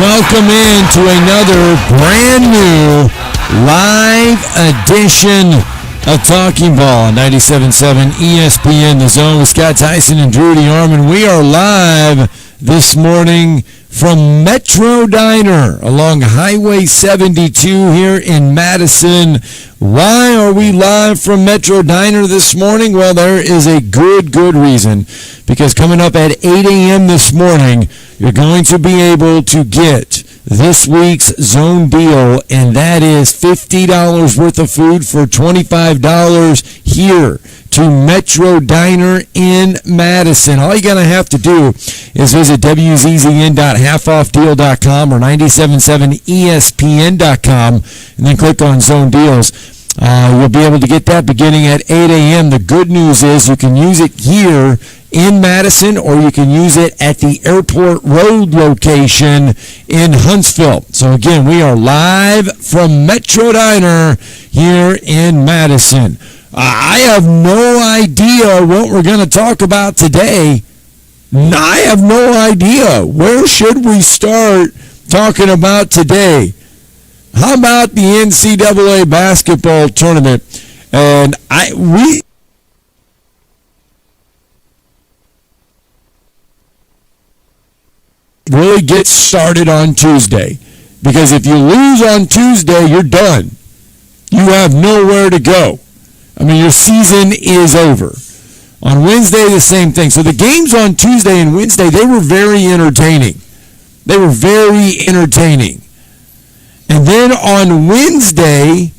Welcome in to another brand new live edition of Talking Ball on 97.7 ESPN The Zone with Scott Theisen and Drew DeArmond. We are live this morning from Metro Diner along Highway 72 here in Madison. Why are we live from Metro Diner this morning? Well, there is a good reason. Because coming up at 8 a.m. this morning, you're going to be able to get this week's zone deal, and that is $50 worth of food for $25 here to Metro Diner in Madison. All you're going to have to do is visit wzzn.halfoffdeal.com or 977espn.com and then click on Zone Deals. You'll be able to get that beginning at 8 a.m. The good news is you can use it here in Madison, or you can use it at the Airport Road location in Huntsville. So again, we are live from Metro Diner here in Madison. I have no idea what we're going to talk about today. I have no idea. Where should we start talking about today? How about the NCAA basketball tournament? And we really get started on Tuesday, because if you lose on Tuesday, you're done. You have nowhere to go. I mean, your season is over. On Wednesday, the same thing. So the games on Tuesday and Wednesday, they were very entertaining. And then on Wednesday,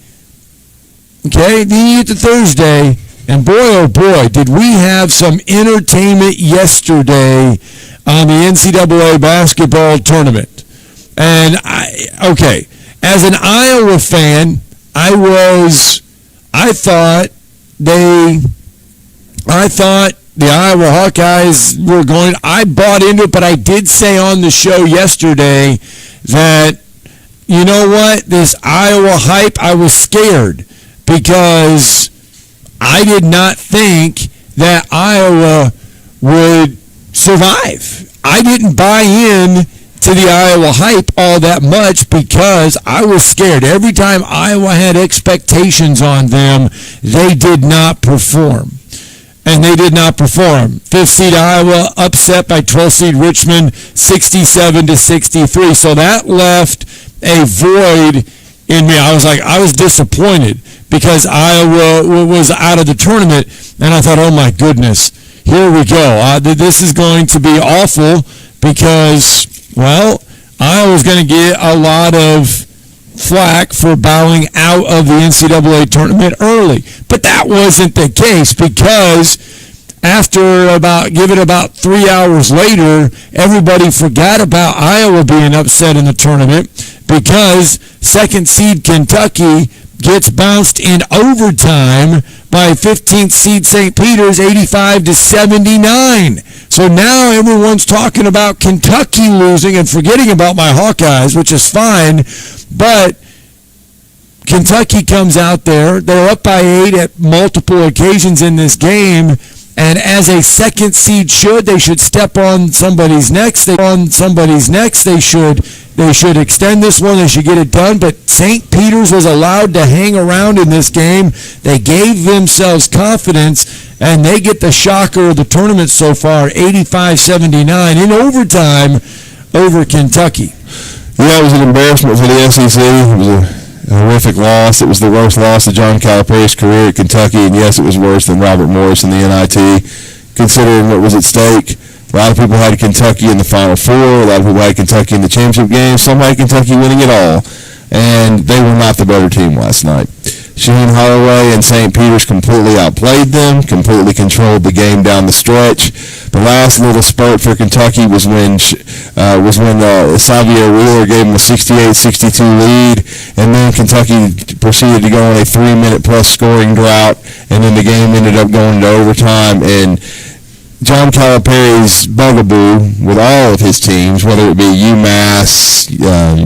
okay, then you get to Thursday, and boy, oh boy, did we have some entertainment yesterday on the NCAA basketball tournament. And as an Iowa fan, I thought the Iowa Hawkeyes were going. I bought into it, but I did say on the show yesterday that, you know what, this Iowa hype, I was scared because I did not think that Iowa would survive. I didn't buy in to the Iowa hype all that much because I was scared. Every time Iowa had expectations on them, they did not perform. And they did not perform. 5th seed Iowa upset by 12th seed Richmond 67-63. So that left a void in me. I was disappointed because Iowa was out of the tournament, and I thought, oh my goodness, here we go. This is going to be awful because, well, Iowa's going to get a lot of flack for bowing out of the NCAA tournament early. But that wasn't the case because after about 3 hours later, everybody forgot about Iowa being upset in the tournament because 2nd seed Kentucky gets bounced in overtime by 15th seed St. Peter's 85-79. So now everyone's talking about Kentucky losing and forgetting about my Hawkeyes, which is fine. But Kentucky comes out there. They're up by 8 at multiple occasions in this game. And as a 2nd seed they should step on somebody's necks. They should extend this one. They should get it done. But St. Peter's was allowed to hang around in this game. They gave themselves confidence, and they get the shocker of the tournament so far, 85-79 in overtime over Kentucky. Yeah, it was an embarrassment for the SEC. It was a horrific loss. It was the worst loss of John Calipari's career at Kentucky, and yes, it was worse than Robert Morris in the NIT, considering what was at stake. A lot of people had Kentucky in the Final Four. A lot of people had Kentucky in the championship game. Some had Kentucky winning it all, and they were not the better team last night. Shaheen Holloway and St. Peter's completely outplayed them, completely controlled the game down the stretch. The last little spurt for Kentucky was when Xavier Wheeler gave them a 68-62 lead, and then Kentucky proceeded to go on a 3-minute-plus scoring drought, and then the game ended up going to overtime. And John Calipari's bugaboo with all of his teams, whether it be UMass,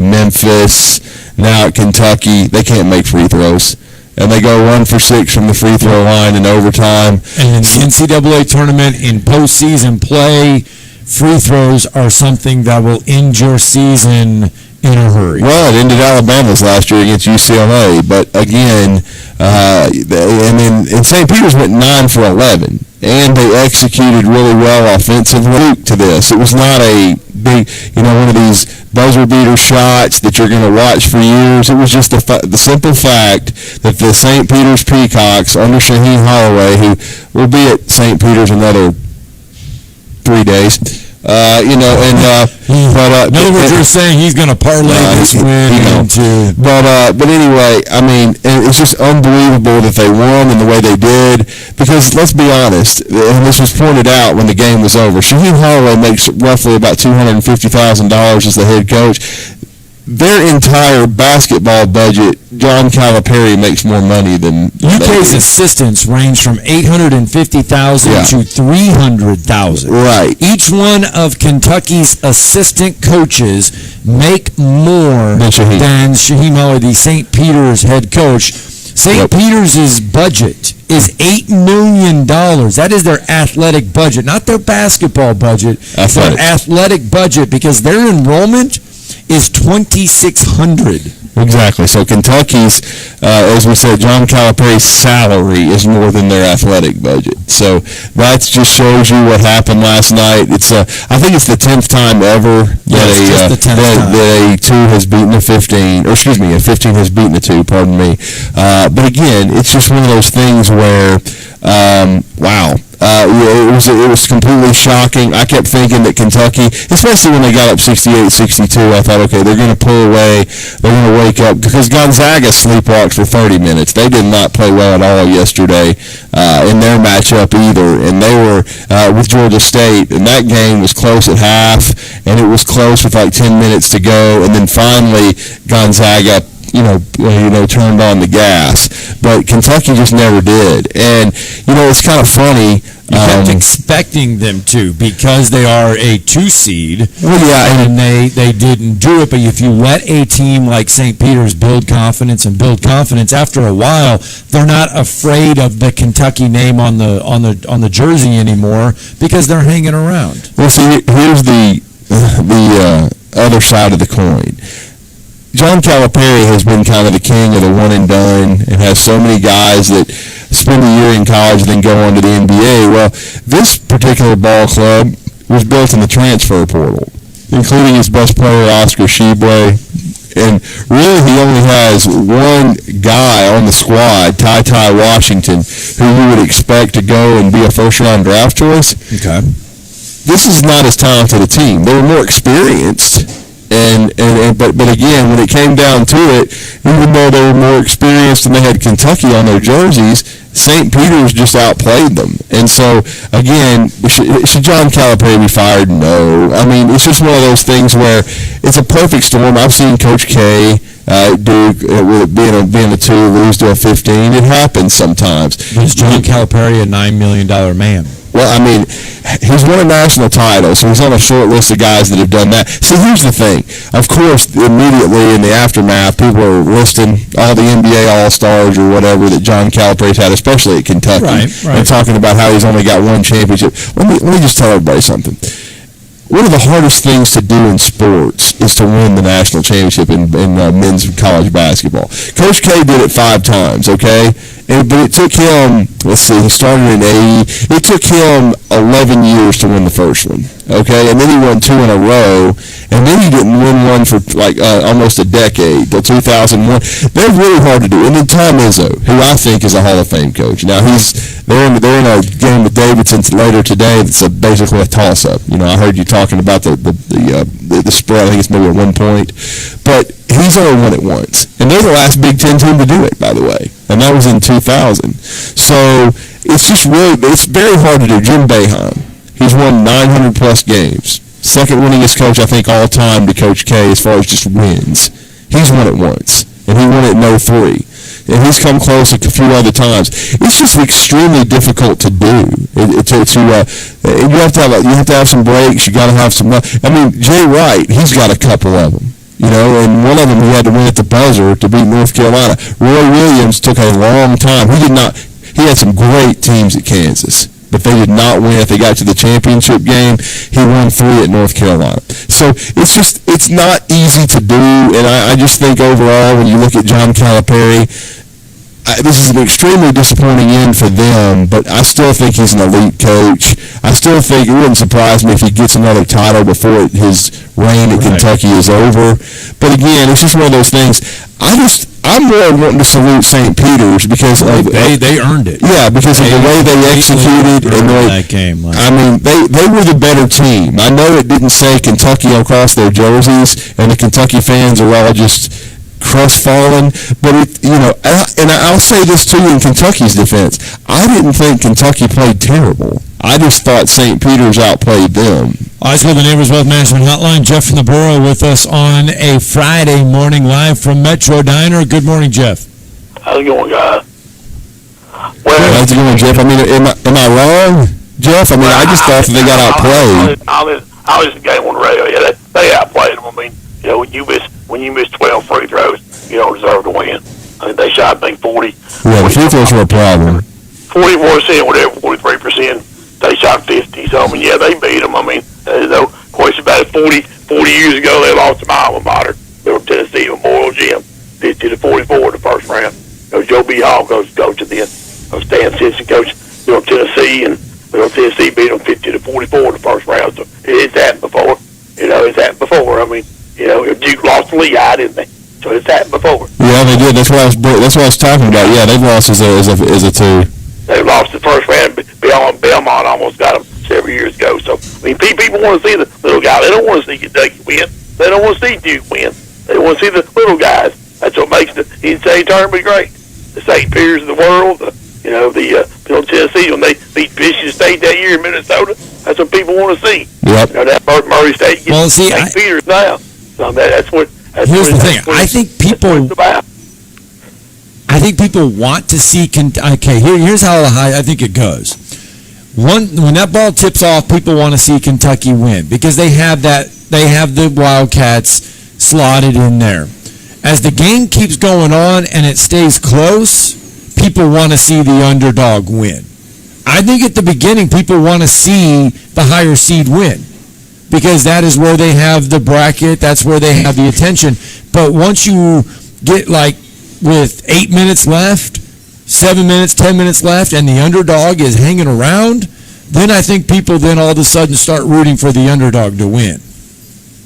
Memphis, now at Kentucky, they can't make free throws. And they go 1 for 6 from the free throw line in overtime. And in the NCAA tournament, in postseason play, free throws are something that will end your season in a hurry. Well, it ended Alabama's last year against UCLA, but again, and St. Peter's went 9 for 11, and they executed really well offensively to this. It was not a big, one of these buzzer beater shots that you're going to watch for years. It was just the simple fact that the St. Peter's Peacocks under Shaheen Holloway, who will be at St. Peter's another 3 days, in other words, you're saying he's going to parlay this win into. But anyway, I mean, it's just unbelievable that they won in the way they did. Because let's be honest, and this was pointed out when the game was over. Shaheen Holloway makes roughly about $250,000 as the head coach. Their entire basketball budget, John Calipari makes more money than UK's assistants range from $850,000 to $300,000. Right. Each one of Kentucky's assistant coaches make more than Shaheen Holloway, the St. Peter's head coach. St. Peter's budget is $8 million. That is their athletic budget, not their basketball budget. It's their athletic budget, because their enrollment is 2,600. Exactly. So Kentucky's, as we said, John Calipari's salary is more than their athletic budget. So that just shows you what happened last night. It's I think it's the 10th time ever that a 2 has beaten a 15, or excuse me, a 15 has beaten a 2. Pardon me. But again, it's just one of those things where, wow. It was completely shocking. I kept thinking that Kentucky, especially when they got up 68-62, I thought, okay, they're going to pull away. They're going to wake up, because Gonzaga sleepwalked for 30 minutes. They did not play well at all yesterday in their matchup either, and they were with Georgia State, and that game was close at half, and it was close with like 10 minutes to go, and then finally Gonzaga turned on the gas. But Kentucky just never did. And, it's kind of funny. You kept expecting them to, because they are a 2 seed. Well, yeah. And they didn't do it. But if you let a team like St. Peter's build confidence, after a while, they're not afraid of the Kentucky name on the jersey anymore, because they're hanging around. Well, see, here's the other side of the coin. John Calipari has been kind of the king of the one and done, and has so many guys that spend a year in college and then go on to the NBA. Well, this particular ball club was built in the transfer portal, including his best player, Oscar Shibwe. And really, he only has one guy on the squad, Ty Washington, who you would expect to go and be a first-round draft choice. Okay. This is not as talented a team. They were more experienced. But again, when it came down to it, even though they were more experienced and they had Kentucky on their jerseys, St. Peter's just outplayed them. And so, again, should John Calipari be fired? No. I mean, it's just one of those things where it's a perfect storm. I've seen Coach K Duke, being a 2, lose to a 15. It happens sometimes. Is John Calipari a $9 million man? Well, I mean, he's won a national title, so he's on a short list of guys that have done that. See, here's the thing. Of course, immediately in the aftermath, people are listing all the NBA All-Stars or whatever that John Calipari's had, especially at Kentucky, and talking about how he's only got one championship. Let me just tell everybody something. One of the hardest things to do in sports is to win the national championship in men's college basketball. Coach K did it 5 times, okay? But it took him, he started in 80. It took him 11 years to win the first one, okay? And then he won 2 in a row, and then he didn't win one for almost a decade, till 2001. They're really hard to do. And then Tom Izzo, who I think is a Hall of Fame coach. Now, they're in a game with Davidson later today that's basically a toss-up. I heard you talking about the spread. I think it's maybe at 1 point. But he's only won it once. And they're the last Big Ten team to do it, by the way. And that was in 2000. So it's very hard to do. Jim Boeheim, he's won 900-plus games. Second winningest coach, I think, all time to Coach K as far as just wins. He's won it once. And he won it in 03. And he's come close a few other times. It's just extremely difficult to do. You have to have some breaks. You got to have some. I mean, Jay Wright, he's got a couple of them. And one of them he had to win at the buzzer to beat North Carolina. Roy Williams took a long time. He had some great teams at Kansas. but they did not win. If they got to the championship game, he won 3 at North Carolina. So it's not easy to do, and I just think overall, when you look at John Calipari, this is an extremely disappointing end for them, but I still think he's an elite coach. I still think it wouldn't surprise me if he gets another title before his reign at Kentucky is over. But again, it's just one of those things. I'm more wanting to salute St. Peter's because they earned it. Yeah, because of the way they executed and that game. I mean, they were the better team. I know it didn't say Kentucky across their jerseys, and the Kentucky fans are all just crestfallen, but and I'll say this too in Kentucky's defense. I didn't think Kentucky played terrible. I just thought St. Peter's outplayed them. Let's go to the Neighbors Wealth Management Hotline. Jeff from the Borough with us on a Friday morning live from Metro Diner. Good morning, Jeff. How's it going, guys? Well, how's it going, Jeff? I mean, am I wrong, Jeff? I mean, I just thought that they got outplayed. I was the game on the radio. Yeah, they outplayed them. I mean, when you miss 12 free throws, you don't deserve to win. I mean, they shot, I think, 40. Yeah, the free throws were a problem. 44%, whatever, 43%. They shot 50. So, I mean, yeah, they beat them. I mean, there's no question about it. 40 years ago, they lost to my alma mater. They were Tennessee Memorial Gym, 50-44 in the first round. Joe B. Hall goes coach at the end. Stan Simpson coach Tennessee, and Tennessee beat them 50-44 in the first round. So it's happened before. It's happened before. I mean, Duke lost to Lehigh, didn't they? So it's happened before. Yeah, they did. That's what I was talking about. Yeah, they've lost as a two. They lost the first round. Belmont almost got them several years ago. So, I mean, people want to see the little guy. They don't want to see Kentucky win. They don't want to see Duke win. They want to see the little guys. That's what makes the NCAA tournament great. The St. Peter's of the world, the Tennessee, when they beat Michigan State that year in Minnesota, that's what people want to see. Yep. That Murray State gets St. Peter's now. So that's what. Here's the thing. I think people want to see. Okay, here's how I think it goes. When that ball tips off, people want to see Kentucky win because they have the Wildcats slotted in there. As the game keeps going on and it stays close, people want to see the underdog win. I think at the beginning, people want to see the higher seed win because that is where they have the bracket, that's where they have the attention. But once you get with 8 minutes left, 7 minutes, 10 minutes left, and the underdog is hanging around, then I think people then all of a sudden start rooting for the underdog to win.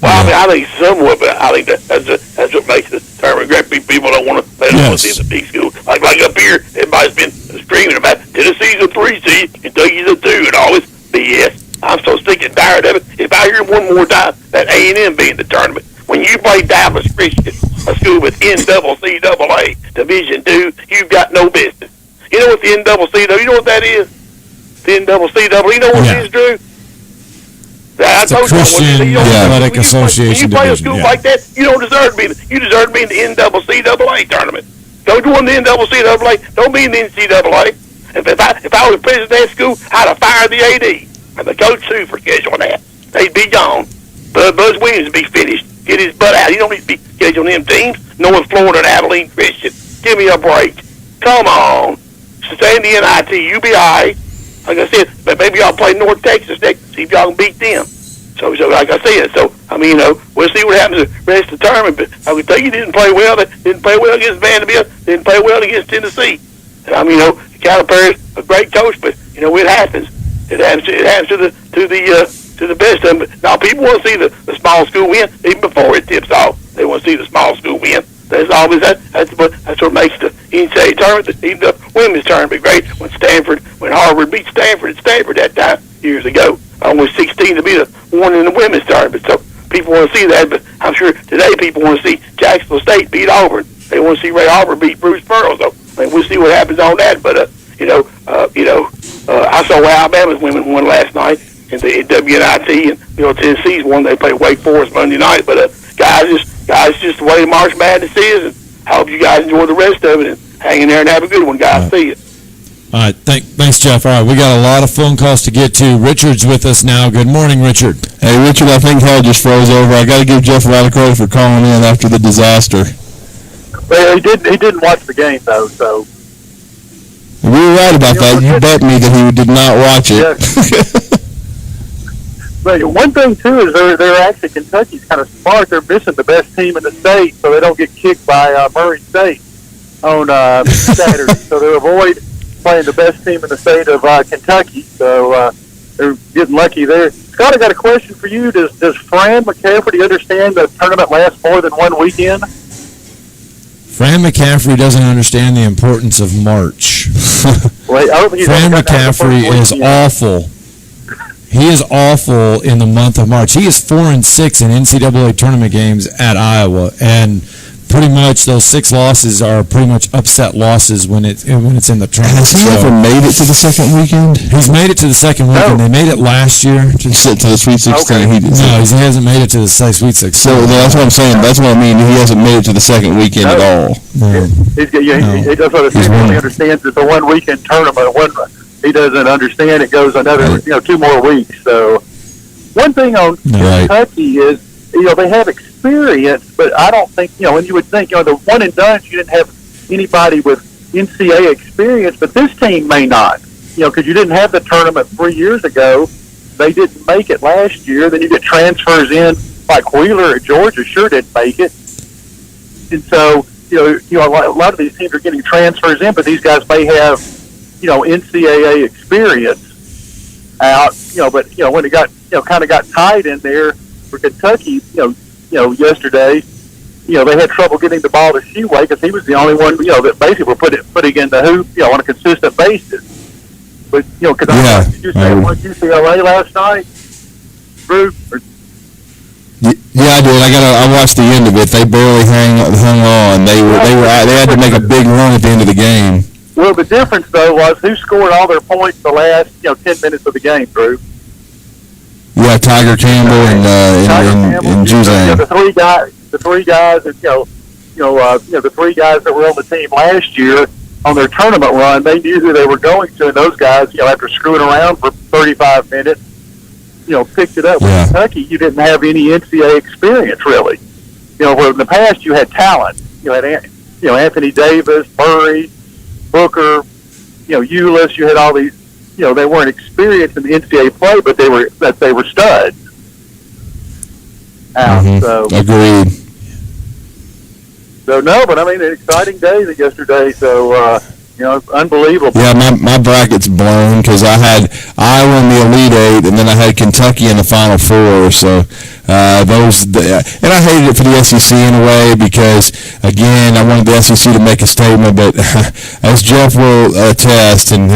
Well, I mean, I think somewhat, but I think that's what makes the tournament great. People don't want to see the big school. Like up here, everybody's been screaming about Tennessee's a 3 seed, Kentucky's a 2, and all this BS. I'm so sick and tired of it. If I hear one more time that A&M being the tournament, when you play Dallas Christian, a school with NCAA Division II, you've got no business. You know what the NCAA? You know what that is? The NCAA. You know what it is, Drew? It's a Christian Athletic Association. When you play a school like that, you don't deserve to be. You deserve to be in the NCAA tournament. Don't go in the NCAA. Don't be in the NCAA. If I was the president of that school, I'd have fired the AD and the coach too for scheduling that. They'd be gone. Buzz Williams would be finished. Get his butt out. He don't need to be scheduling them teams. North Florida and Abilene Christian. Give me a break. Come on. Stay in the NIT. You be all right. Like I said, but maybe y'all play North Texas next. See if y'all can beat them. So like I said, I mean, we'll see what happens the rest of the tournament. But I can tell you, didn't play well. They didn't play well against Vanderbilt. Didn't play well against Tennessee. And I mean, Calipari's a great coach, but it happens. It happens to the best of them. But now people want to see the small school win even before it tips off. They want to see the small school win. That's always that's what makes the NCAA tournament, even the women's tournament, great. When Harvard beat Stanford at Stanford that time years ago, only 16 to be the one in the women's tournament. So people want to see that, but I'm sure today people want to see Jacksonville State beat Auburn. They want to see Ray Auburn beat Bruce Pearl. So we'll see what happens on that. But I saw Alabama's women won last night in the WNIT, and Tennessee's won. They play Wake Forest Monday night. But guys, just the way the March Madness is, and I hope you guys enjoy the rest of it and hang in there and have a good one, guys. See you. All right, thanks, Jeff. All right, we got a lot of phone calls to get to. Richard's with us now. Good morning, Richard. Hey, Richard, I think hell just froze over. I got to give Jeff a lot of credit for calling in after the disaster. Well, he didn't watch the game though, so We were right about that. You bet me that he did not watch it. Yeah. But one thing too is they're actually Kentucky's kind of smart. They're missing the best team in the state, so they don't get kicked by Murray State on Saturday. So they avoid playing the best team in the state of Kentucky. So they're getting lucky there. Scott, I got a question for you. Does Fran McCafferty understand the tournament lasts more than one weekend? Fran McCafferty doesn't understand the importance of March. Well, I don't think he's Fran ever gotten out of the McCafferty first is weekend. awful. He is awful in the month of March. He is 4-6 in NCAA tournament games at Iowa, and pretty much those 6 losses are pretty much upset losses when it's in the tournament. Has he ever made it to the second weekend? He's made it to the second weekend. No. They made it last year. To the Sweet 16? Okay. He didn't. No, he hasn't made it to the Sweet 16. So that's what I'm saying. That's what I mean. He hasn't made it to the second weekend at all. No. He does what he only understands it's a one weekend tournament. He doesn't understand it goes another 2 more weeks. So one thing on Kentucky is they have experience, but I don't think and you would think the one and done you didn't have anybody with NCAA experience, but this team may not because you didn't have the tournament 3 years ago. They didn't make it last year. Then you get transfers in like Wheeler at Georgia sure didn't make it, and so a lot of these teams are getting transfers in, but these guys may have NCAA experience out, but when it got kind of got tight in there for Kentucky, yesterday, they had trouble getting the ball to Sheway because he was the only one, that basically were putting in the hoop, on a consistent basis. But did you say watch UCLA last night, Drew? Yeah, I did. I watched the end of it. They barely hung on. They had to make a big run at the end of the game. Well, the difference though was who scored all their points the last 10 minutes of the game, Drew. Yeah, Tiger Campbell and Juzang. The three guys that the three guys that were on the team last year on their tournament run, they knew who they were going to, and those guys, after screwing around for 35 minutes, picked it up. With Kentucky, you didn't have any NCAA experience really. Where in the past you had talent. You had Anthony Davis, Murray, Booker, Ulis. You had all these. They weren't experienced in the NCAA play, but they were studs. So agreed. So no, but I mean, an exciting day yesterday. So unbelievable. Yeah, my bracket's blown because I had Iowa in the Elite Eight, and then I had Kentucky in the Final Four. So and I hated it for the SEC in a way because, again, I wanted the SEC to make a statement, but as Jeff will attest, and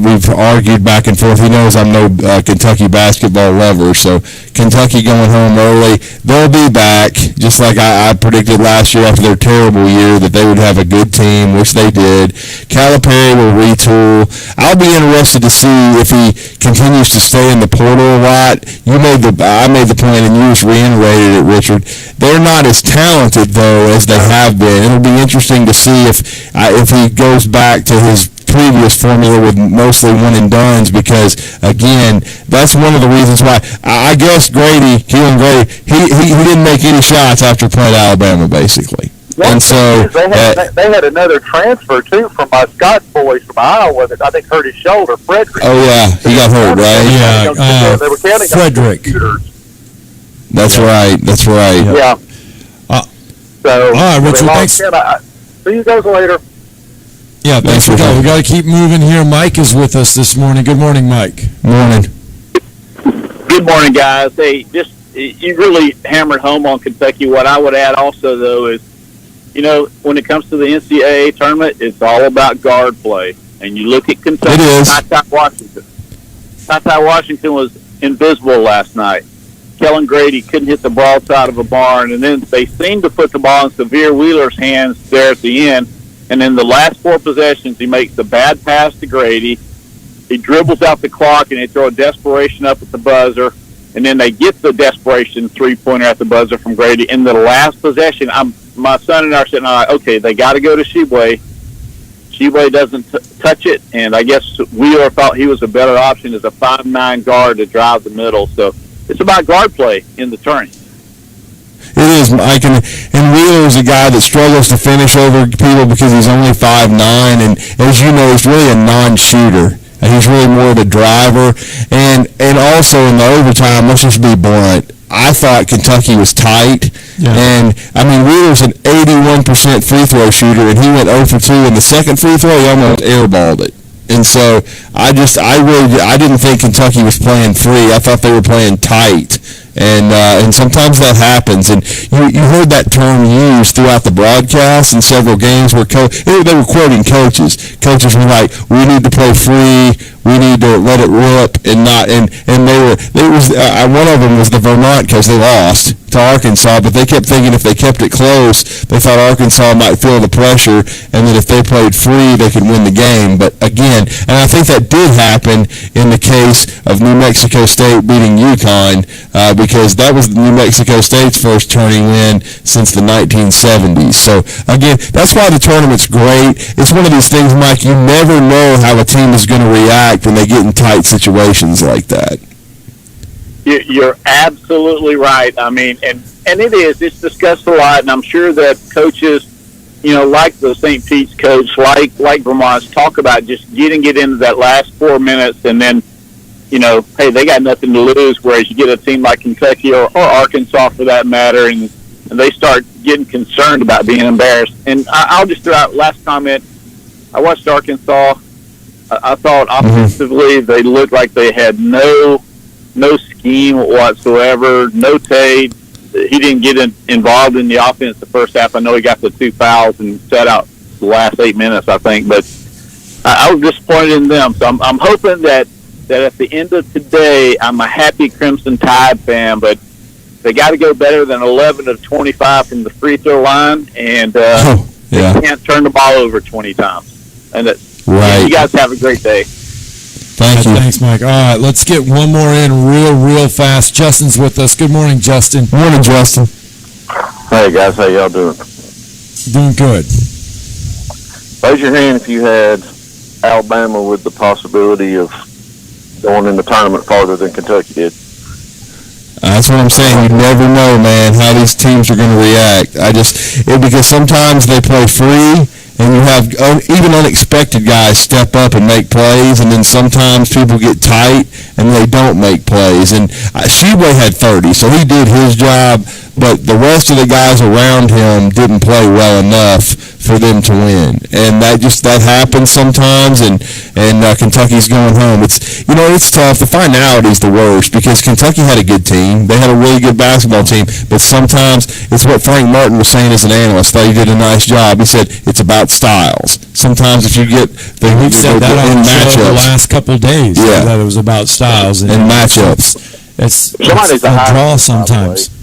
we've argued back and forth, he knows I'm no Kentucky basketball lover, so Kentucky going home early, they'll be back, just like I predicted last year after their terrible year that they would have a good team, which they did. Calipari will retool. I'll be interested to see if he continues to stay in the portal a lot. I made the point, and you just reiterated it, Richard. They're not as talented, though, as they have been. It'll be interesting to see if he goes back to his previous formula with mostly one-and-dones because, again, that's one of the reasons why. I guess Keelan Grady, he didn't make any shots after playing Alabama, basically. And so they had another transfer too from Scott's boys from Iowa that I think hurt his shoulder, Frederick. Oh yeah, he got hurt, right? Yeah, they were counting Frederick. That's right. Yeah. So all right, Richard, thanks. See you guys later. Yeah, thanks for calling. We got to keep moving here. Mike is with us this morning. Good morning, Mike. Morning. Good morning, guys. Hey, you really hammered home on Kentucky. What I would add also, though, is, when it comes to the NCAA tournament, it's all about guard play. And you look at Kentucky. It is. Ty Washington was invisible last night. Kellen Grady couldn't hit the broadside of a barn, and then they seemed to put the ball in Severe Wheeler's hands there at the end. And in the last 4 possessions, he makes the bad pass to Grady. He dribbles out the clock, and they throw a desperation up at the buzzer. And then they get the desperation three-pointer at the buzzer from Grady. In the last possession, my son and I are sitting there like, okay, they got to go to Sheway. Sheway doesn't touch it, and I guess Wheeler thought he was a better option as a 5'9" guard to drive the middle. So it's about guard play in the tourney. It is, Mike, and Wheeler's a guy that struggles to finish over people because he's only 5'9", and as you know, he's really a non-shooter. He's really more of a driver, and also in the overtime, let's just be blunt, I thought Kentucky was tight, and I mean, Wheeler's an 81% free throw shooter, and he went 0 for 2 in the second free throw, he almost airballed it. And so I didn't think Kentucky was playing free. I thought they were playing tight. And sometimes that happens. And you heard that term used throughout the broadcast in several games where they were quoting coaches. Coaches were like, "We need to play free. We need to let it rip," and not. And one of them was the Vermont coach. They lost to Arkansas, but they kept thinking if they kept it close, they thought Arkansas might feel the pressure, and that if they played free, they could win the game. But again, and I think that did happen in the case of New Mexico State beating UConn, because that was New Mexico State's first tourney win since the 1970s. So again, that's why the tournament's great. It's one of these things, Mike, you never know how a team is going to react when they get in tight situations like that. You're absolutely right. I mean, and it's discussed a lot, and I'm sure that coaches, like the St. Pete's coach, like Vermont's, talk about just getting it into that last 4 minutes, and then, hey, they got nothing to lose, whereas you get a team like Kentucky or Arkansas, for that matter, and they start getting concerned about being embarrassed. And I'll just throw out last comment. I watched Arkansas. I thought offensively they looked like they had no scheme whatsoever, no Tate. He didn't get involved in the offense the first half. I know he got the 2 fouls and sat out the last 8 minutes, I think, but I was disappointed in them. So I'm hoping that at the end of today, I'm a happy Crimson Tide fan, but they got to go better than 11 of 25 from the free throw line, and they can't turn the ball over 20 times. And you guys have a great day. Thank you. Thanks, Mike. All right, let's get one more in real fast. Justin's with us. Good morning, Justin. Morning, Justin. Hey, guys. How y'all doing? Doing good. Raise your hand if you had Alabama with the possibility of going in the tournament farther than Kentucky did. That's what I'm saying. You never know, man, how these teams are going to react. Because sometimes they play free, and you have even unexpected guys step up and make plays, and then sometimes people get tight and they don't make plays. And Sheboy had 30, so he did his job, but the rest of the guys around him didn't play well enough for them to win. And that happens sometimes, and Kentucky's going home. It's tough. The finality's the worst because Kentucky had a good team. They had a really good basketball team, but sometimes it's what Frank Martin was saying as an analyst. Thought he did a nice job. He said it's about styles. Sometimes if you get we've said that on matchups, the last couple of days, that it was about styles and matchups. It's a draw sometimes.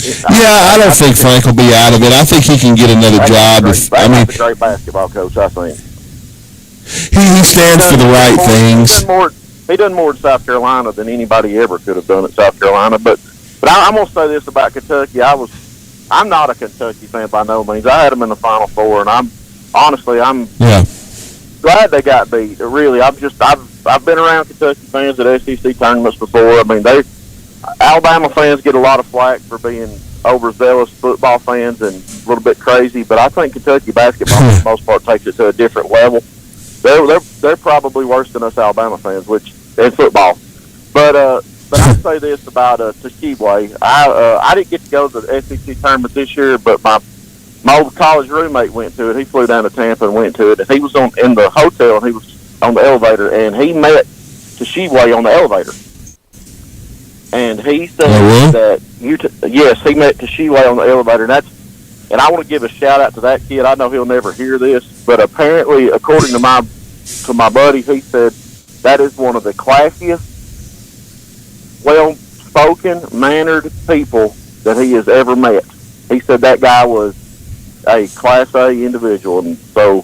Yeah, I don't think Frank will be out of it. I think he can get another job. He's a great basketball coach, I think. He stands for the right things. He done more in South Carolina than anybody ever could have done at South Carolina. But I'm going to say this about Kentucky. I'm not a Kentucky fan by no means. I had them in the Final Four, and I'm glad they got beat. Really, I've been around Kentucky fans at SEC tournaments before. I mean, Alabama fans get a lot of flack for being overzealous football fans and a little bit crazy, but I think Kentucky basketball, for the most part, takes it to a different level. They're probably worse than us Alabama fans, in football. But I'd say this about Sheboy. I didn't get to go to the SEC tournament this year, but my old college roommate went to it. He flew down to Tampa and went to it, and he was in the hotel, and he was on the elevator, and he met Sheboy on the elevator. And he said that yes, he met Sheboy on the elevator, and I want to give a shout out to that kid. I know he'll never hear this, but apparently, according to my buddy, he said that is one of the classiest, well-spoken, mannered people that he has ever met. He said that guy was a Class A individual, and so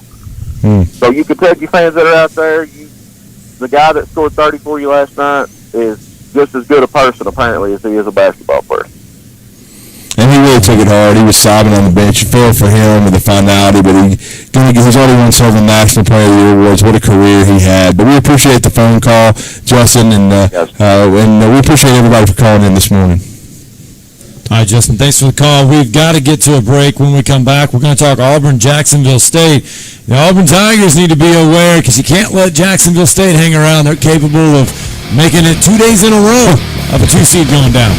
you Kentucky fans that are out there, the guy that scored 30 for you last night is just as good a person, apparently, as he is a basketball player. And he really took it hard. He was sobbing on the bench. You feel for him with the finality, but he's already won several National Player of the Year awards. What a career he had. But we appreciate the phone call, Justin, and we appreciate everybody for calling in this morning. All right, Justin, thanks for the call. We've got to get to a break. When we come back, we're going to talk Auburn, Jacksonville State. The Auburn Tigers need to be aware because you can't let Jacksonville State hang around. They're capable of making it 2 days in a row of a 2 seed going down.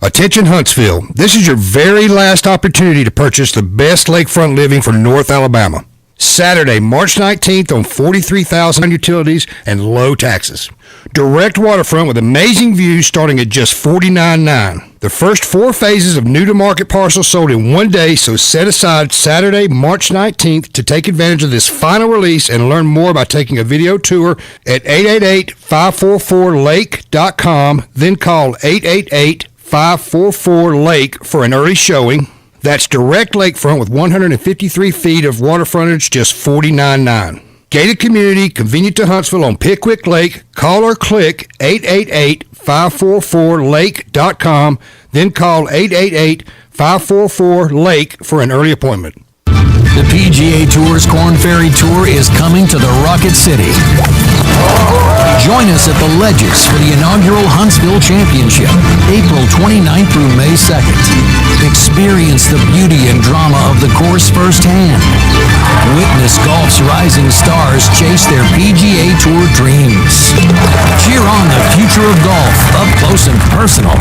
Attention Huntsville, this is your very last opportunity to purchase the best lakefront living for North Alabama. Saturday, March 19th on $43,000 utilities and low taxes. Direct waterfront with amazing views starting at just $49.9. The first 4 phases of new-to-market parcels sold in 1 day, so set aside Saturday, March 19th to take advantage of this final release and learn more by taking a video tour at 888-544-LAKE.com, then call 888-544-LAKE for an early showing. That's direct lakefront with 153 feet of water frontage, just $49.9. Gated community, convenient to Huntsville on Pickwick Lake. Call or click 888-544-LAKE.com, then call 888-544-LAKE for an early appointment. The PGA Tour's Corn Ferry Tour is coming to the Rocket City. Join us at the Ledges for the inaugural Huntsville Championship, April 29th through May 2nd. Experience the beauty and drama of the course firsthand. Witness golf's rising stars chase their PGA Tour dreams. Cheer on the future of golf up close and personal.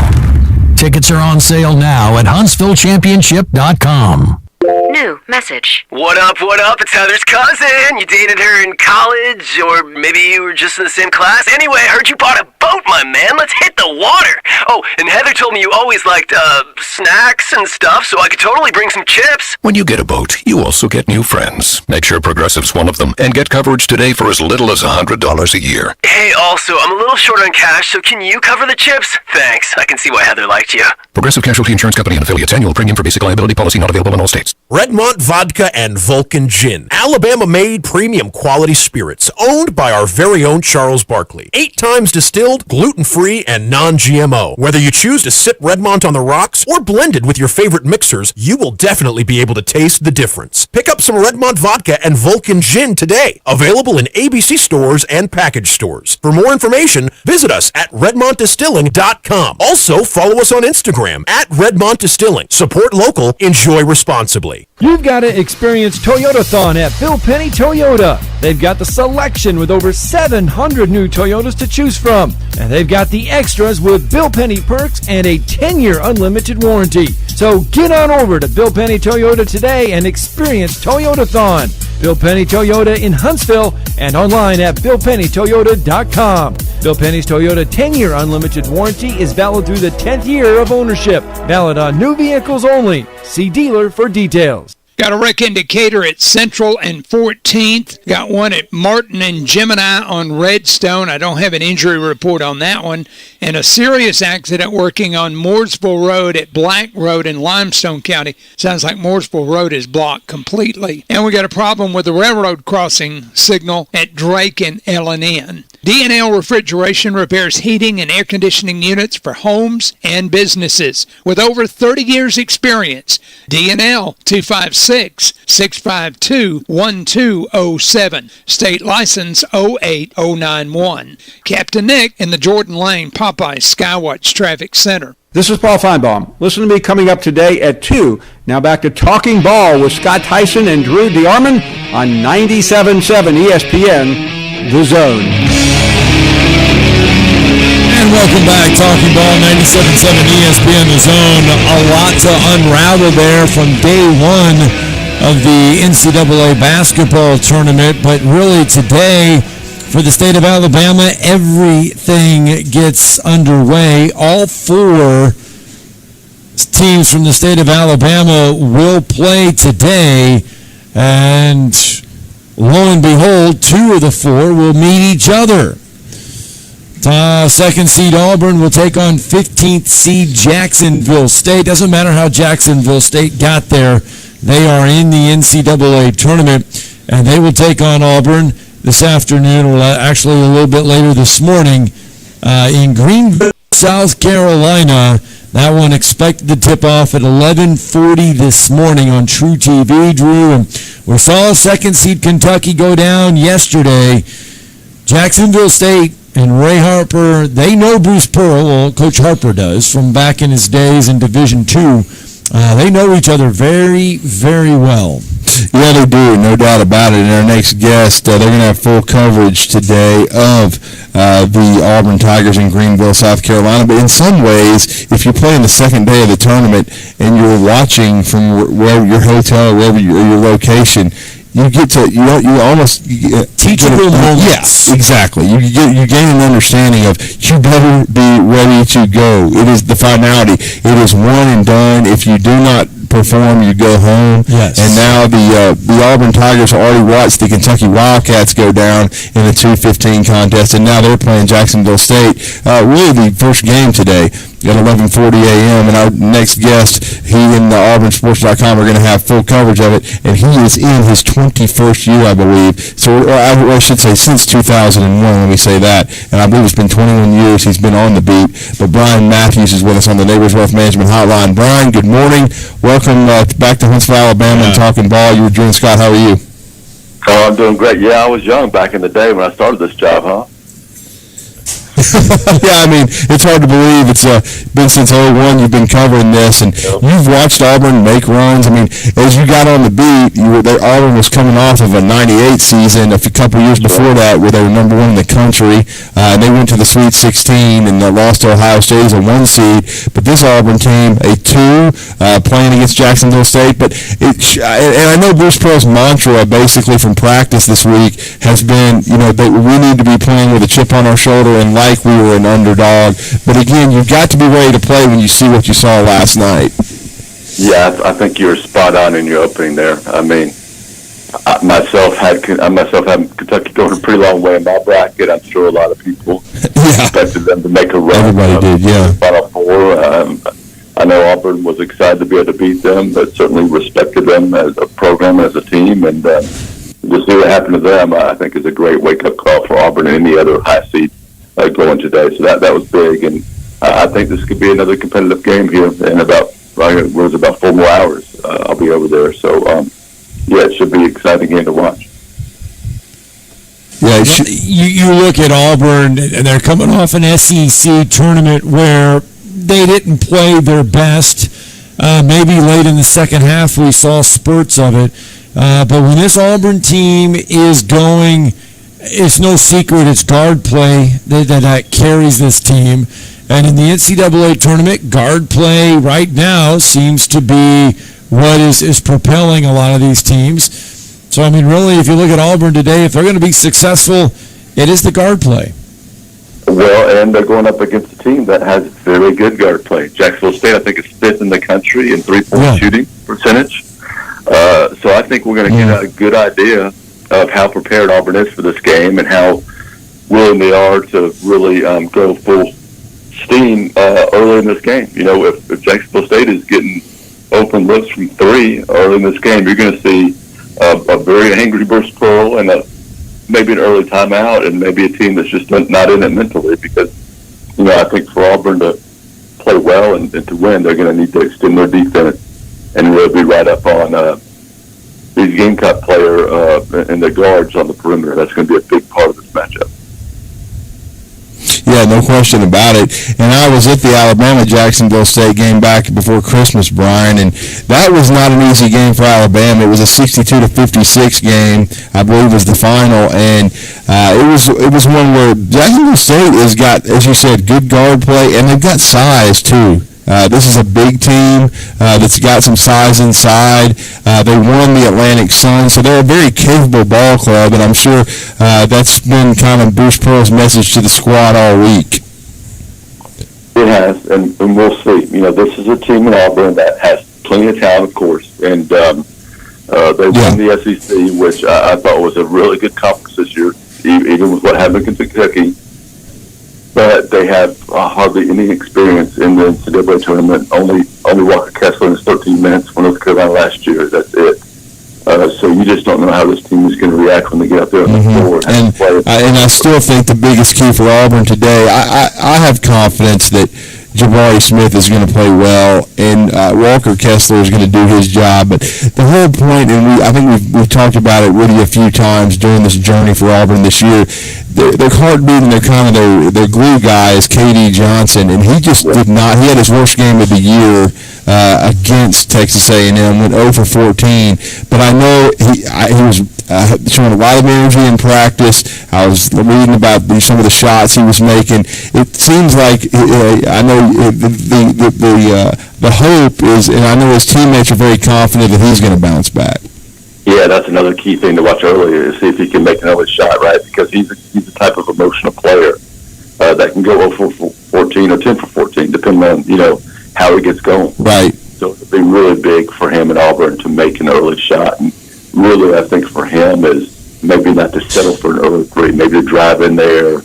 Tickets are on sale now at HuntsvilleChampionship.com. New message. What up, It's Heather's cousin. You dated her in college, or maybe you were just in the same class. Anyway, I heard you bought a boat, my man. Let's hit the water. Oh, and Heather told me you always liked, snacks and stuff, so I could totally bring some chips. When you get a boat, you also get new friends. Make sure Progressive's one of them, and get coverage today for as little as $100 a year. Hey, also, I'm a little short on cash, so can you cover the chips? Thanks. I can see why Heather liked you. Progressive Casualty Insurance Company and affiliates. Annual premium for basic liability policy not available in all states. Redmont Vodka and Vulcan Gin. Alabama-made premium quality spirits owned by our very own Charles Barkley. 8 times distilled, gluten-free, and non-GMO. Whether you choose to sip Redmont on the rocks or blend it with your favorite mixers, you will definitely be able to taste the difference. Pick up some Redmont Vodka and Vulcan Gin today. Available in ABC stores and package stores. For more information, visit us at RedmontDistilling.com. Also, follow us on Instagram at Redmont Distilling. Support local, enjoy responsibly. You've got to experience Toyotathon at Bill Penny Toyota. They've got the selection with over 700 new Toyotas to choose from. And they've got the extras with Bill Penny perks and a 10-year unlimited warranty. So get on over to Bill Penny Toyota today and experience Toyotathon. Bill Penny Toyota in Huntsville and online at BillPennyToyota.com. Bill Penny's Toyota 10-year unlimited warranty is valid through the 10th year of ownership. Valid on new vehicles only. See dealer for details. Got a wreck indicator at Central and 14th. Got one at Martin and Gemini on Redstone. I don't have an injury report on that one. And a serious accident working on Mooresville Road at Black Road in Limestone County. Sounds like Mooresville Road is blocked completely. And we got a problem with the railroad crossing signal at Drake and L&N. D&L Refrigeration repairs heating and air conditioning units for homes and businesses. With over 30 years experience, D&L 256-652-1207. State license 08091. Captain Nick in the Jordan Lane Popeye Skywatch Traffic Center. This is Paul Feinbaum. Listen to me coming up today at 2. Now back to Talking Ball with Scott Theisen and Drew DeArmond on 97.7 ESPN, The Zone. And welcome back, Talking Ball, 97.7 ESPN, The Zone. A lot to unravel there from day one of the NCAA basketball tournament, but really today, for the state of Alabama, everything gets underway. All 4 teams from the state of Alabama will play today, and lo and behold, 2 of the 4 will meet each other. Second seed Auburn will take on 15th seed Jacksonville State. Doesn't matter how Jacksonville State got there. They are in the NCAA tournament, and they will take on Auburn this afternoon, or actually a little bit later this morning, in Greenville, South Carolina. That one expected to tip off at 11:40 this morning on True TV, Drew. And we saw second seed Kentucky go down yesterday. Jacksonville State and Ray Harper, they know Bruce Pearl. Well, Coach Harper does from back in his days in Division II. They know each other very, very well. Yeah, they do, no doubt about it. And our next guest, they're going to have full coverage today of the Auburn Tigers in Greenville, South Carolina. But in some ways, if you're playing the second day of the tournament and you're watching from wherever your hotel, wherever your location, you get to you almost teachable moments. Yes, exactly. You gain an understanding of you better be ready to go. It is the finality. It is one and done. If you do not perform, you go home. Yes. And now the Auburn Tigers already watched the Kentucky Wildcats go down in the 2-15 contest, and now they're playing Jacksonville State. Really the first game today at 11:40 a.m. And our next guest, he and AuburnSports.com are going to have full coverage of it, and he is in his 21st year, I believe. So, or I should say, since 2001. Let me say that. And I believe it's been 21 years he's been on the beat. But Brian Matthews is with us on the Neighbors Wealth Management Hotline. Brian, good morning. Welcome back to Huntsville, Alabama, and Talking Ball. You were doing, Scott. How are you? Oh, I'm doing great. Yeah, I was young back in the day when I started this job, huh? Yeah, I mean, it's hard to believe. It's been since 2001 you've been covering this, and you've watched Auburn make runs. I mean, as you got on the beat, Auburn was coming off of a 98 season a couple years before that where they were number one in the country, and they went to the Sweet 16 and lost to Ohio State as a 1 seed. But this Auburn team, a 2, playing against Jacksonville State. But and I know Bruce Pearl's mantra basically from practice this week has been, that we need to be playing with a chip on our shoulder and like we were an underdog. But again, you've got to be ready to play when you see what you saw last night. Yeah, I think you're spot on in your opening there. I mean, I myself had Kentucky going a pretty long way in my bracket. I'm sure a lot of people expected them to make a run. Everybody did, yeah. Final Four. I know Auburn was excited to be able to beat them, but certainly respected them as a program, as a team, and to see what happened to them, I think, is a great wake-up call for Auburn and any other high seed going today. So that was big, and I think this could be another competitive game here in about 4 more hours. I'll be over there. So, it should be an exciting game to watch. Yeah, you look at Auburn, and they're coming off an SEC tournament where they didn't play their best. Maybe late in the second half we saw spurts of it. But when this Auburn team is going, it's no secret it's guard play that carries this team. And in the NCAA tournament, guard play right now seems to be what is propelling a lot of these teams. So, I mean, really, if you look at Auburn today, if they're going to be successful, it is the guard play. Well, and they're going up against a team that has very good guard play. Jacksonville State, I think, is 5th in the country in three-point shooting percentage. So I think we're going to get a good idea of how prepared Auburn is for this game and how willing they are to really go full steam early in this game. If Jacksonville State is getting open looks from 3 early in this game, you're going to see a very angry Bruce Pearl and maybe an early timeout and maybe a team that's just not in it mentally because, I think for Auburn to play well and to win, they're going to need to extend their defense and really be right up on these Gamecock player and the guards on the perimeter. That's going to be a big part of this matchup. Yeah, no question about it. And I was at the Alabama-Jacksonville State game back before Christmas, Brian, and that was not an easy game for Alabama. It was a 62-56 game, I believe was the final, and it was one where Jacksonville State has got, as you said, good guard play, and they've got size too. This is a big team that's got some size inside. They won the Atlantic Sun, so they're a very capable ball club, and I'm sure that's been kind of Bruce Pearl's message to the squad all week. It has, and we'll see. This is a team in Auburn that has plenty of talent, of course, and they won the SEC, which I thought was a really good conference this year, even with what happened in Kentucky. But they have hardly any experience in the NCAA tournament. Only Walker Kessler in his 13 minutes for North Carolina last year. That's it. So you just don't know how this team is going to react when they get out there on the floor. And I still think the biggest key for Auburn today, I have confidence that Jabari Smith is going to play well, and Walker Kessler is going to do his job. But the whole point, and I think we've talked about it really a few times during this journey for Auburn this year, their heartbeat and their glue guy is KD Johnson, and he just did not. He had his worst game of the year against Texas A&M, went 0 for 14. But I know he was showing a lot of energy in practice. I was reading about some of the shots he was making. It seems like I know the hope is, and I know his teammates are very confident that he's going to bounce back. Yeah, that's another key thing to watch earlier, is see if he can make another shot, right? Because he's the type of emotional player that can go 0 for 14 or 10 for 14, depending on, how he gets going. Right. So it'll be really big for him in Auburn to make an early shot. And really, I think for him is maybe not to settle for an early three, maybe to drive in there,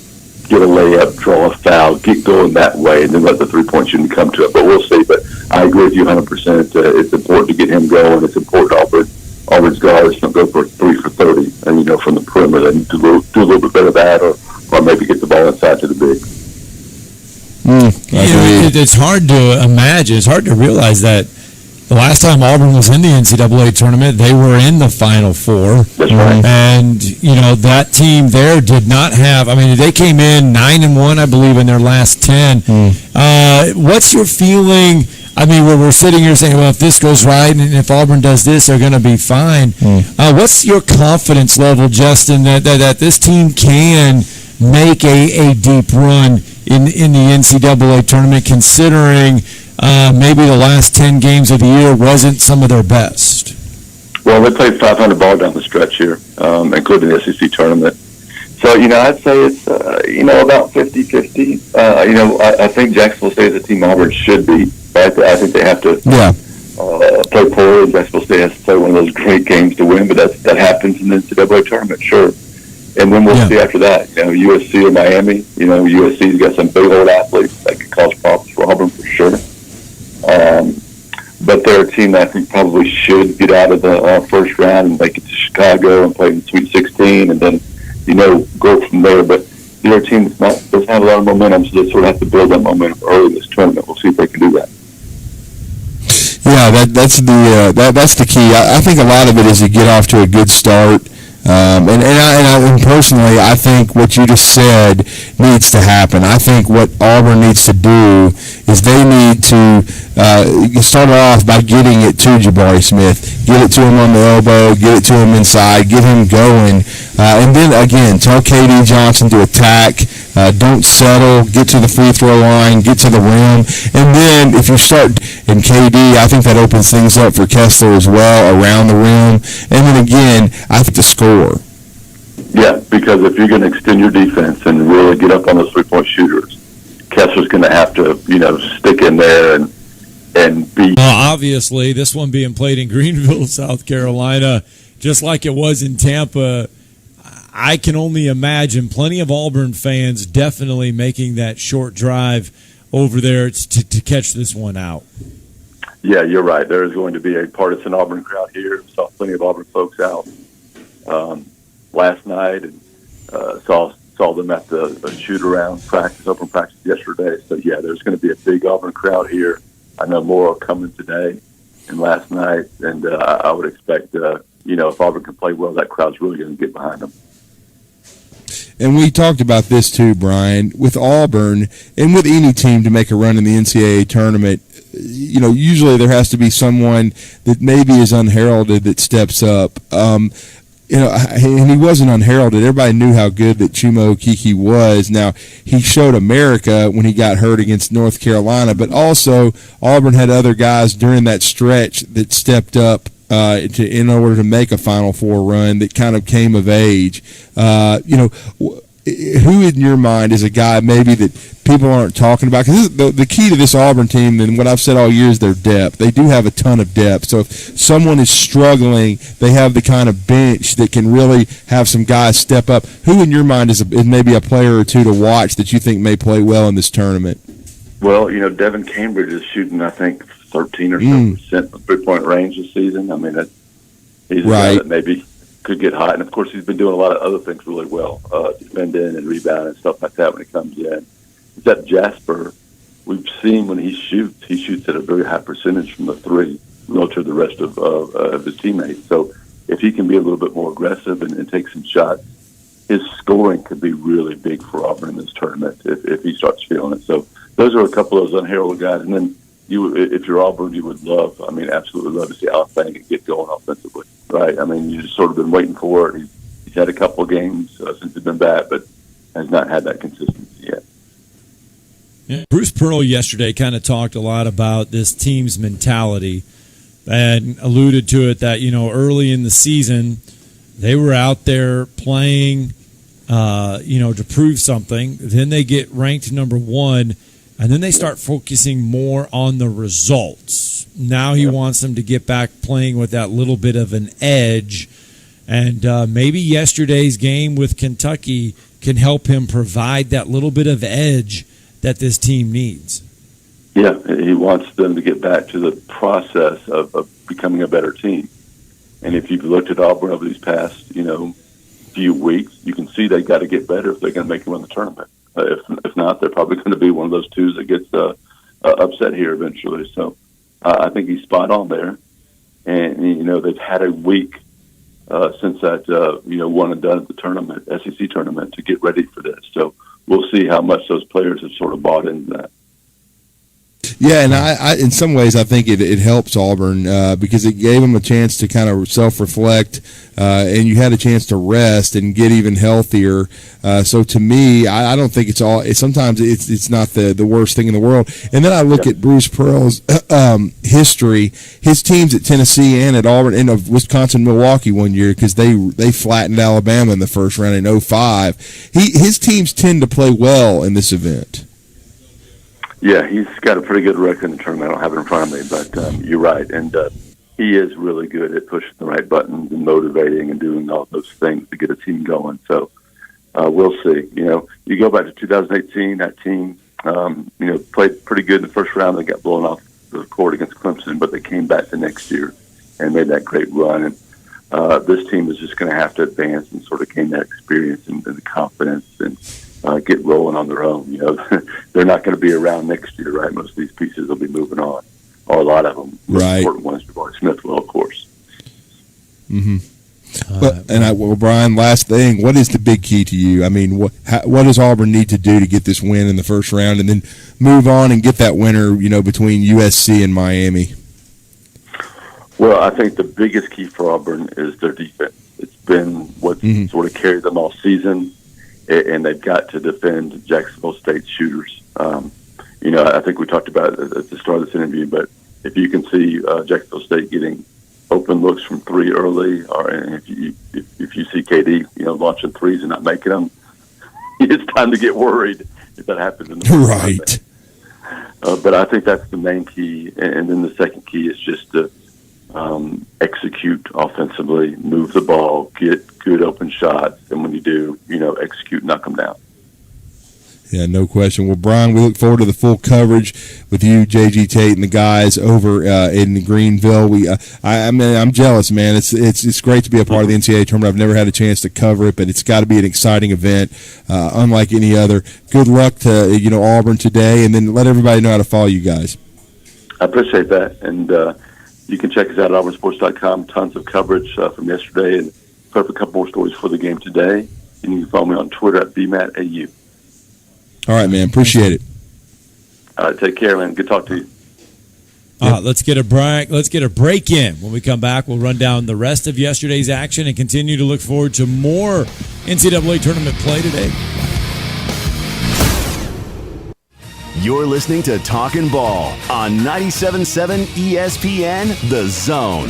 get a layup, draw a foul, get going that way, and then let the three-point shooting come to it. But we'll see. But I agree with you 100%. It's important to get him going. It's important Auburn's guards don't go for 3 for 30, and from the perimeter, they need to do a little bit better of that, or maybe get the ball inside to the big. It's hard to imagine. It's hard to realize that the last time Auburn was in the NCAA tournament, they were in the Final Four. That's right. And, that team there did not have, they came in 9-1, I believe, in their last 10. What's your feeling? Where we're sitting here saying, well, if this goes right and if Auburn does this, they're going to be fine. What's your confidence level, Justin, that this team can make a deep run in the NCAA tournament, considering maybe the last 10 games of the year wasn't some of their best? Well, they played 500 ball down the stretch here, including the SEC tournament. So, I'd say it's, about 50-50. I think Jacksonville State is a team Auburn should beat. I think they have to play poorly. Jacksonville State has to play one of those great games to win, but that happens in the NCAA tournament, sure. And then we'll see after that. USC or Miami. USC's got some big old athletes that could cause problems for Auburn for sure. But they're a team that I think probably should get out of the first round and make it to Chicago and play in the Sweet 16, and then go from there. But they're a team that doesn't have a lot of momentum, so they sort of have to build that momentum early in this tournament. We'll see if they can do that. Yeah, that's the key. I think a lot of it is to get off to a good start. And personally, I think what you just said needs to happen. I think what Auburn needs to do is they need to start off by getting it to Jabari Smith. Get it to him on the elbow, get it to him inside, get him going. And then, again, tell KD Johnson to attack. Don't settle. Get to the free throw line. Get to the rim. And then if you start in KD, I think that opens things up for Kessler as well around the rim. And then, again, I think to score. Yeah, because if you're going to extend your defense and really get up on those three-point shooters, Kessler's going to have to, stick in there and be. Well, obviously, this one being played in Greenville, South Carolina, just like it was in Tampa, I can only imagine plenty of Auburn fans definitely making that short drive over there to catch this one out. Yeah, you're right. There is going to be a partisan Auburn crowd here. Saw plenty of Auburn folks out last night, and saw them at the shoot-around practice, open practice yesterday. So, yeah, there's going to be a big Auburn crowd here. I know more are coming today and last night, and I would expect, if Auburn can play well, that crowd's really going to get behind them. And we talked about this too, Brian, with Auburn and with any team to make a run in the NCAA tournament. Usually there has to be someone that maybe is unheralded that steps up. And he wasn't unheralded. Everybody knew how good that Chuma Okeke was. Now, he showed America when he got hurt against North Carolina, but also Auburn had other guys during that stretch that stepped up in order to make a Final Four run that kind of came of age. Who in your mind is a guy maybe that people aren't talking about? Because the key to this Auburn team, and what I've said all year, is their depth. They do have a ton of depth. So if someone is struggling, they have the kind of bench that can really have some guys step up. Who in your mind is maybe a player or two to watch that you think may play well in this tournament? Well, Devin Cambridge is shooting, I think, 13 or so percent from three-point range this season. He's a guy that maybe could get hot. And, of course, he's been doing a lot of other things really well, defending and rebounding and stuff like that when he comes in. He's got Jasper we've seen when he shoots at a very high percentage from the three relative to the rest of his teammates. So if he can be a little bit more aggressive and take some shots, his scoring could be really big for Auburn in this tournament if he starts feeling it. So those are a couple of those unheralded guys. And then if you're Auburn, you would absolutely love to see Alex Bang get going offensively, right? I mean, you've just sort of been waiting for it. He's had a couple of games since he's been back, but has not had that consistency yet. Yeah. Bruce Pearl yesterday kind of talked a lot about this team's mentality and alluded to it that, early in the season, they were out there playing, to prove something. Then they get ranked number one, and then they start focusing more on the results. Now he wants them to get back playing with that little bit of an edge. And maybe yesterday's game with Kentucky can help him provide that little bit of edge that this team needs. Yeah, he wants them to get back to the process of becoming a better team. And if you've looked at Auburn over these past, few weeks, you can see they got to get better if they're going to make it in the tournament. If not, they're probably going to be one of those twos that gets upset here eventually. So I think he's spot on there. And, they've had a week since that, one and done at the tournament, SEC tournament, to get ready for this. So we'll see how much those players have sort of bought into that. Yeah, and I in some ways, I think it helps Auburn because it gave them a chance to kind of self-reflect, and you had a chance to rest and get even healthier. So to me, I don't think it's all. Sometimes it's not the worst thing in the world. And then I look at Bruce Pearl's history, his teams at Tennessee and at Auburn and of Wisconsin, Milwaukee one year because they flattened Alabama in the first round in 2005. His teams tend to play well in this event. Yeah, he's got a pretty good record in the tournament. I don't have it in front of me, but you're right. And he is really good at pushing the right buttons and motivating and doing all those things to get a team going. So we'll see. You go back to 2018, that team, played pretty good in the first round. They got blown off the court against Clemson, but they came back the next year and made that great run. And this team is just going to have to advance and sort of gain that experience and the confidence and get rolling on their own. They're not going to be around next year, right? Most of these pieces will be moving on, or a lot of them. Right. The important ones, Jabari Smith will, of course. Mm-hmm. Brian, last thing, what is the big key to you? I mean, what does Auburn need to do to get this win in the first round and then move on and get that winner, between USC and Miami? Well, I think the biggest key for Auburn is their defense. It's been what sort of carried them all season. And they've got to defend Jacksonville State's shooters. I think we talked about it at the start of this interview, but if you can see Jacksonville State getting open looks from three early, or if you see KD, launching threes and not making them, it's time to get worried if that happens in the right. But I think that's the main key, and then the second key is just to execute offensively, move the ball, get good open shots, and when you do, execute, knock them down. Yeah, no question. Well, Brian, we look forward to the full coverage with you, J.G. Tate, and the guys over in Greenville. I'm jealous, man. It's great to be a part of the NCAA tournament. I've never had a chance to cover it, but it's got to be an exciting event, unlike any other. Good luck to Auburn today, and then let everybody know how to follow you guys. I appreciate that, and you can check us out at auburnsports.com. Tons of coverage from yesterday, and put up a couple more stories for the game today. And you can follow me on Twitter at BMattAU. All right, man. Appreciate it. Take care, man. Good talk to you. Let's get a break in. When we come back, we'll run down the rest of yesterday's action and continue to look forward to more NCAA tournament play today. You're listening to Talkin' Ball on 97.7 ESPN, The Zone.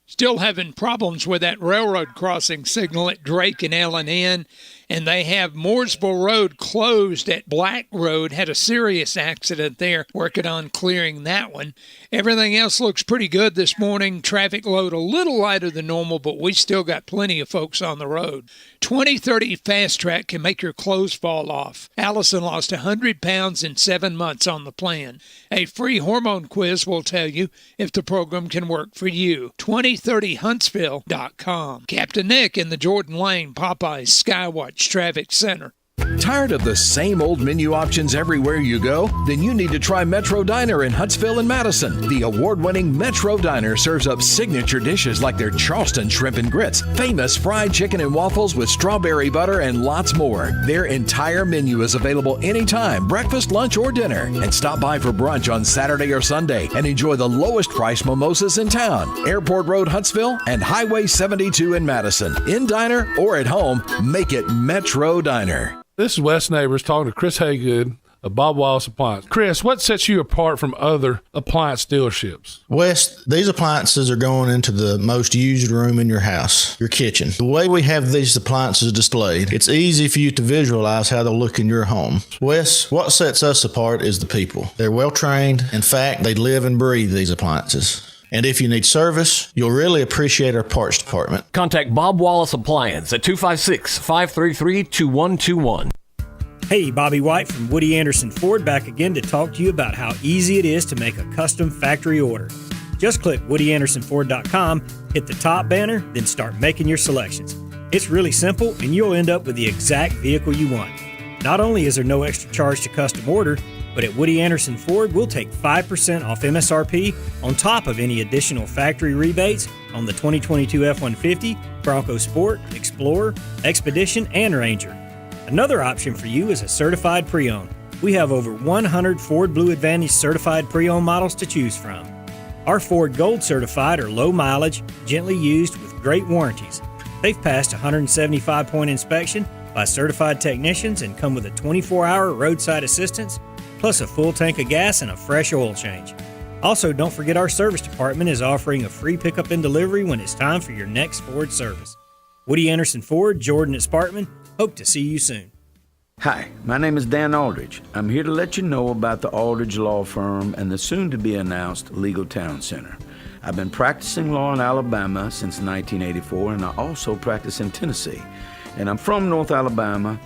Still having problems with that railroad crossing signal at Drake and L&N, and they have Mooresville Road closed at Black Road. Had a serious accident there, working on clearing that one. Everything else looks pretty good this morning. Traffic load a little lighter than normal, but we still got plenty of folks on the road. 2030 Fast Track can make your clothes fall off. Allison lost 100 pounds in 7 months on the plan. A free hormone quiz will tell you if the program can work for you. 2030huntsville.com. Captain Nick in the Jordan Lane Popeyes Skywatch Traffic Center. Tired of the same old menu options everywhere you go? Then you need to try Metro Diner in Huntsville and Madison. The award-winning Metro Diner serves up signature dishes like their Charleston shrimp and grits, famous fried chicken and waffles with strawberry butter, and lots more. Their entire menu is available anytime, breakfast, lunch, or dinner. And stop by for brunch on Saturday or Sunday and enjoy the lowest price mimosas in town. Airport Road, Huntsville, and Highway 72 in Madison. In diner or at home, make it Metro Diner. This is Wes Neighbors talking to Chris Haygood of Bob Wallace Appliance. Chris, what sets you apart from other appliance dealerships? Wes, these appliances are going into the most used room in your house, your kitchen. The way we have these appliances displayed, it's easy for you to visualize how they'll look in your home. Wes, what sets us apart is the people. They're well trained. In fact, they live and breathe these appliances. And if you need service, you'll really appreciate our parts department. Contact Bob Wallace Appliance at 256-533-2121. Hey, Bobby White from Woody Anderson Ford back again to talk to you about how easy it is to make a custom factory order. Just click WoodyAndersonFord.com, hit the top banner, then start making your selections. It's really simple, and you'll end up with the exact vehicle you want. Not only is there no extra charge to custom order, but at Woody Anderson Ford, we'll take 5% off MSRP on top of any additional factory rebates on the 2022 F-150, Bronco Sport, Explorer, Expedition, and Ranger. Another option for you is a certified pre-owned. We have over 100 Ford Blue Advantage certified pre-owned models to choose from. Our Ford Gold certified are low mileage, gently used with great warranties. They've passed a 175-point inspection by certified technicians and come with a 24-hour roadside assistance, plus a full tank of gas and a fresh oil change. Also, don't forget our service department is offering a free pickup and delivery when it's time for your next Ford service. Woody Anderson Ford, Jordan at Sparkman, hope to see you soon. Hi, my name is Dan Aldridge. I'm here to let you know about the Aldridge Law Firm and the soon-to-be-announced Legal Town Center. I've been practicing law in Alabama since 1984, and I also practice in Tennessee. And I'm from North Alabama,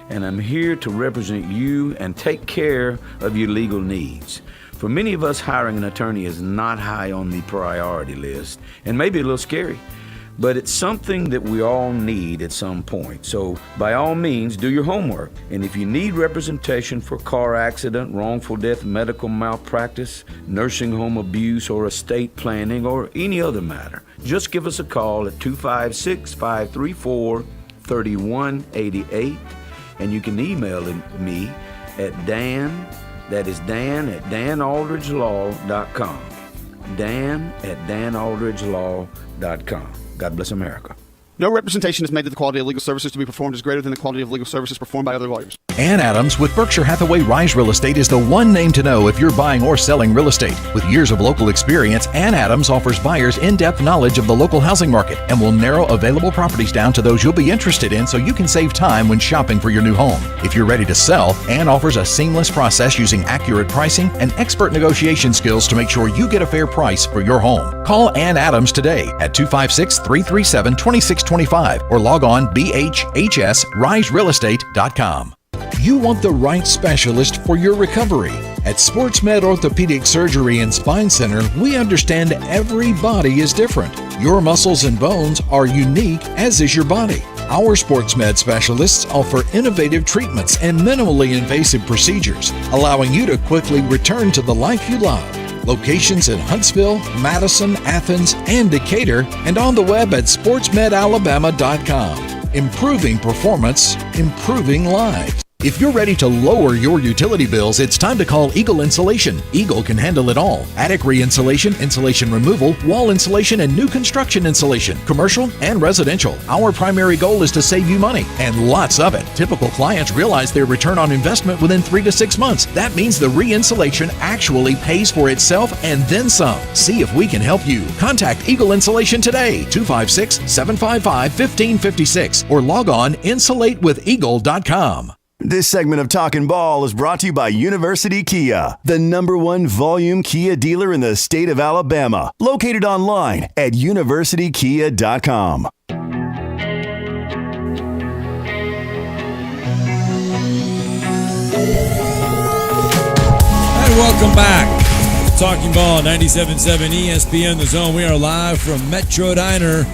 and I'm here to represent you and take care of your legal needs. For many of us, hiring an attorney is not high on the priority list, and maybe a little scary, but it's something that we all need at some point. So by all means, do your homework. And if you need representation for car accident, wrongful death, medical malpractice, nursing home abuse, or estate planning, or any other matter, just give us a call at 256-534-3188. And you can email me at Dan, that is Dan at danaldridgelaw.com. Dan at danaldridgelaw.com. God bless America. No representation is made that the quality of legal services to be performed is greater than the quality of legal services performed by other lawyers. Ann Adams with Berkshire Hathaway Rise Real Estate is the one name to know if you're buying or selling real estate. With years of local experience, Ann Adams offers buyers in-depth knowledge of the local housing market and will narrow available properties down to those you'll be interested in so you can save time when shopping for your new home. If you're ready to sell, Ann offers a seamless process using accurate pricing and expert negotiation skills to make sure you get a fair price for your home. Call Ann Adams today at 256-337-2625 or log on bhhsriserealestate.com. You want the right specialist for your recovery. At SportsMed Orthopedic Surgery and Spine Center, we understand every body is different. Your muscles and bones are unique, as is your body. Our SportsMed specialists offer innovative treatments and minimally invasive procedures, allowing you to quickly return to the life you love. Locations in Huntsville, Madison, Athens, and Decatur, and on the web at sportsmedalabama.com. Improving performance, improving lives. If you're ready to lower your utility bills, it's time to call Eagle Insulation. Eagle can handle it all. Attic re-insulation, insulation removal, wall insulation, and new construction insulation, commercial and residential. Our primary goal is to save you money, and lots of it. Typical clients realize their return on investment within 3 to 6 months. That means the re-insulation actually pays for itself and then some. See if we can help you. Contact Eagle Insulation today, 256-755-1556, or log on insulatewitheagle.com. This segment of Talkin' Ball is brought to you by University Kia, the #1 volume Kia dealer in the state of Alabama. Located online at universitykia.com. And welcome back. Talking Ball, 97.7 ESPN The Zone. We are live from Metro Diner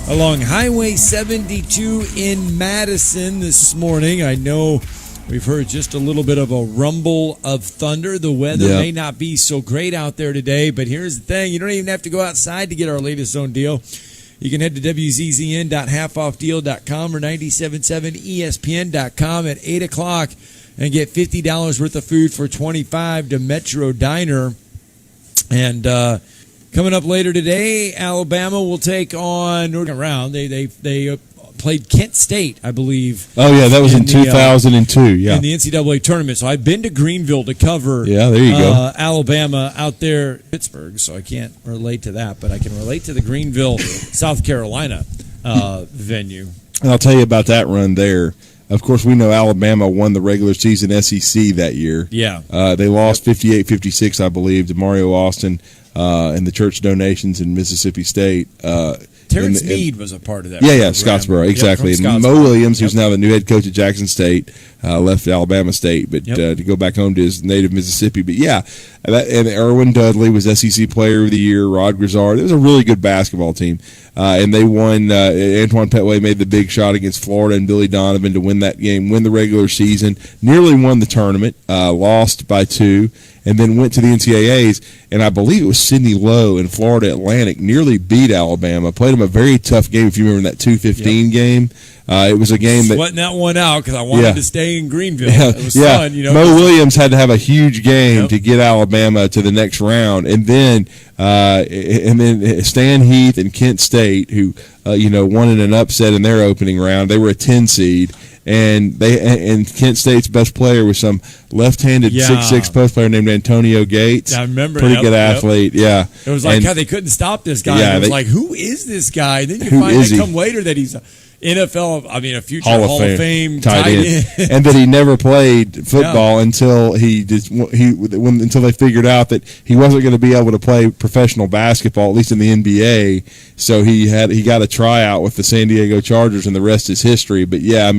along Highway 72 in Madison this morning. I know We've heard just a little bit of a rumble of thunder. The weather may not be so great out there today, but here's the thing. You don't even have to go outside to get our latest zone deal. You can head to wzzn.halfoffdeal.com or 977espn.com at 8 o'clock and get $50 worth of food for $25 to Metro Diner. And coming up later today, Alabama will take on around. They played Kent State, I believe. Oh, yeah, that was in 2002, in the NCAA tournament. So I've been to Greenville to cover there you go. Alabama out there in Pittsburgh, so I can't relate to that, but I can relate to the Greenville, South Carolina venue. And I'll tell you about that run there. Of course, we know Alabama won the regular season SEC that year. Yeah. They lost 58-56, I believe, to Mario Austin and the church donations in Mississippi State. Terrence Meade was a part of that. Yeah, Scottsboro, exactly. Scottsboro. Mo Williams, who's now the new head coach at Jackson State, left Alabama State, but to go back home to his native Mississippi. But yeah, and Erwin Dudley was SEC Player of the Year. Rod Grizzard. It was a really good basketball team, and they won. Antoine Petway made the big shot against Florida and Billy Donovan to win that game, win the regular season. Nearly won the tournament, lost by 2. And then went to the NCAAs, and I believe it was Sidney Lowe in Florida Atlantic nearly beat Alabama. Played them a very tough game, if you remember that 2:15 game. It was a game sweating that one out because I wanted to stay in Greenville. It was fun, Mo Williams had to have a huge game to get Alabama to the next round, and then Stan Heath and Kent State, who won in an upset in their opening round. They were a 10 seed. And Kent State's best player was some left-handed 6'6" post player named Antonio Gates. I remember. Pretty good athlete, yeah. It was like, God, they couldn't stop this guy. Yeah, it was like, who is this guy? Then you find out come later that he's a future Hall of Fame tight end. And that he never played football until until they figured out that he wasn't going to be able to play professional basketball, at least in the NBA. So he got a tryout with the San Diego Chargers, and the rest is history. But yeah,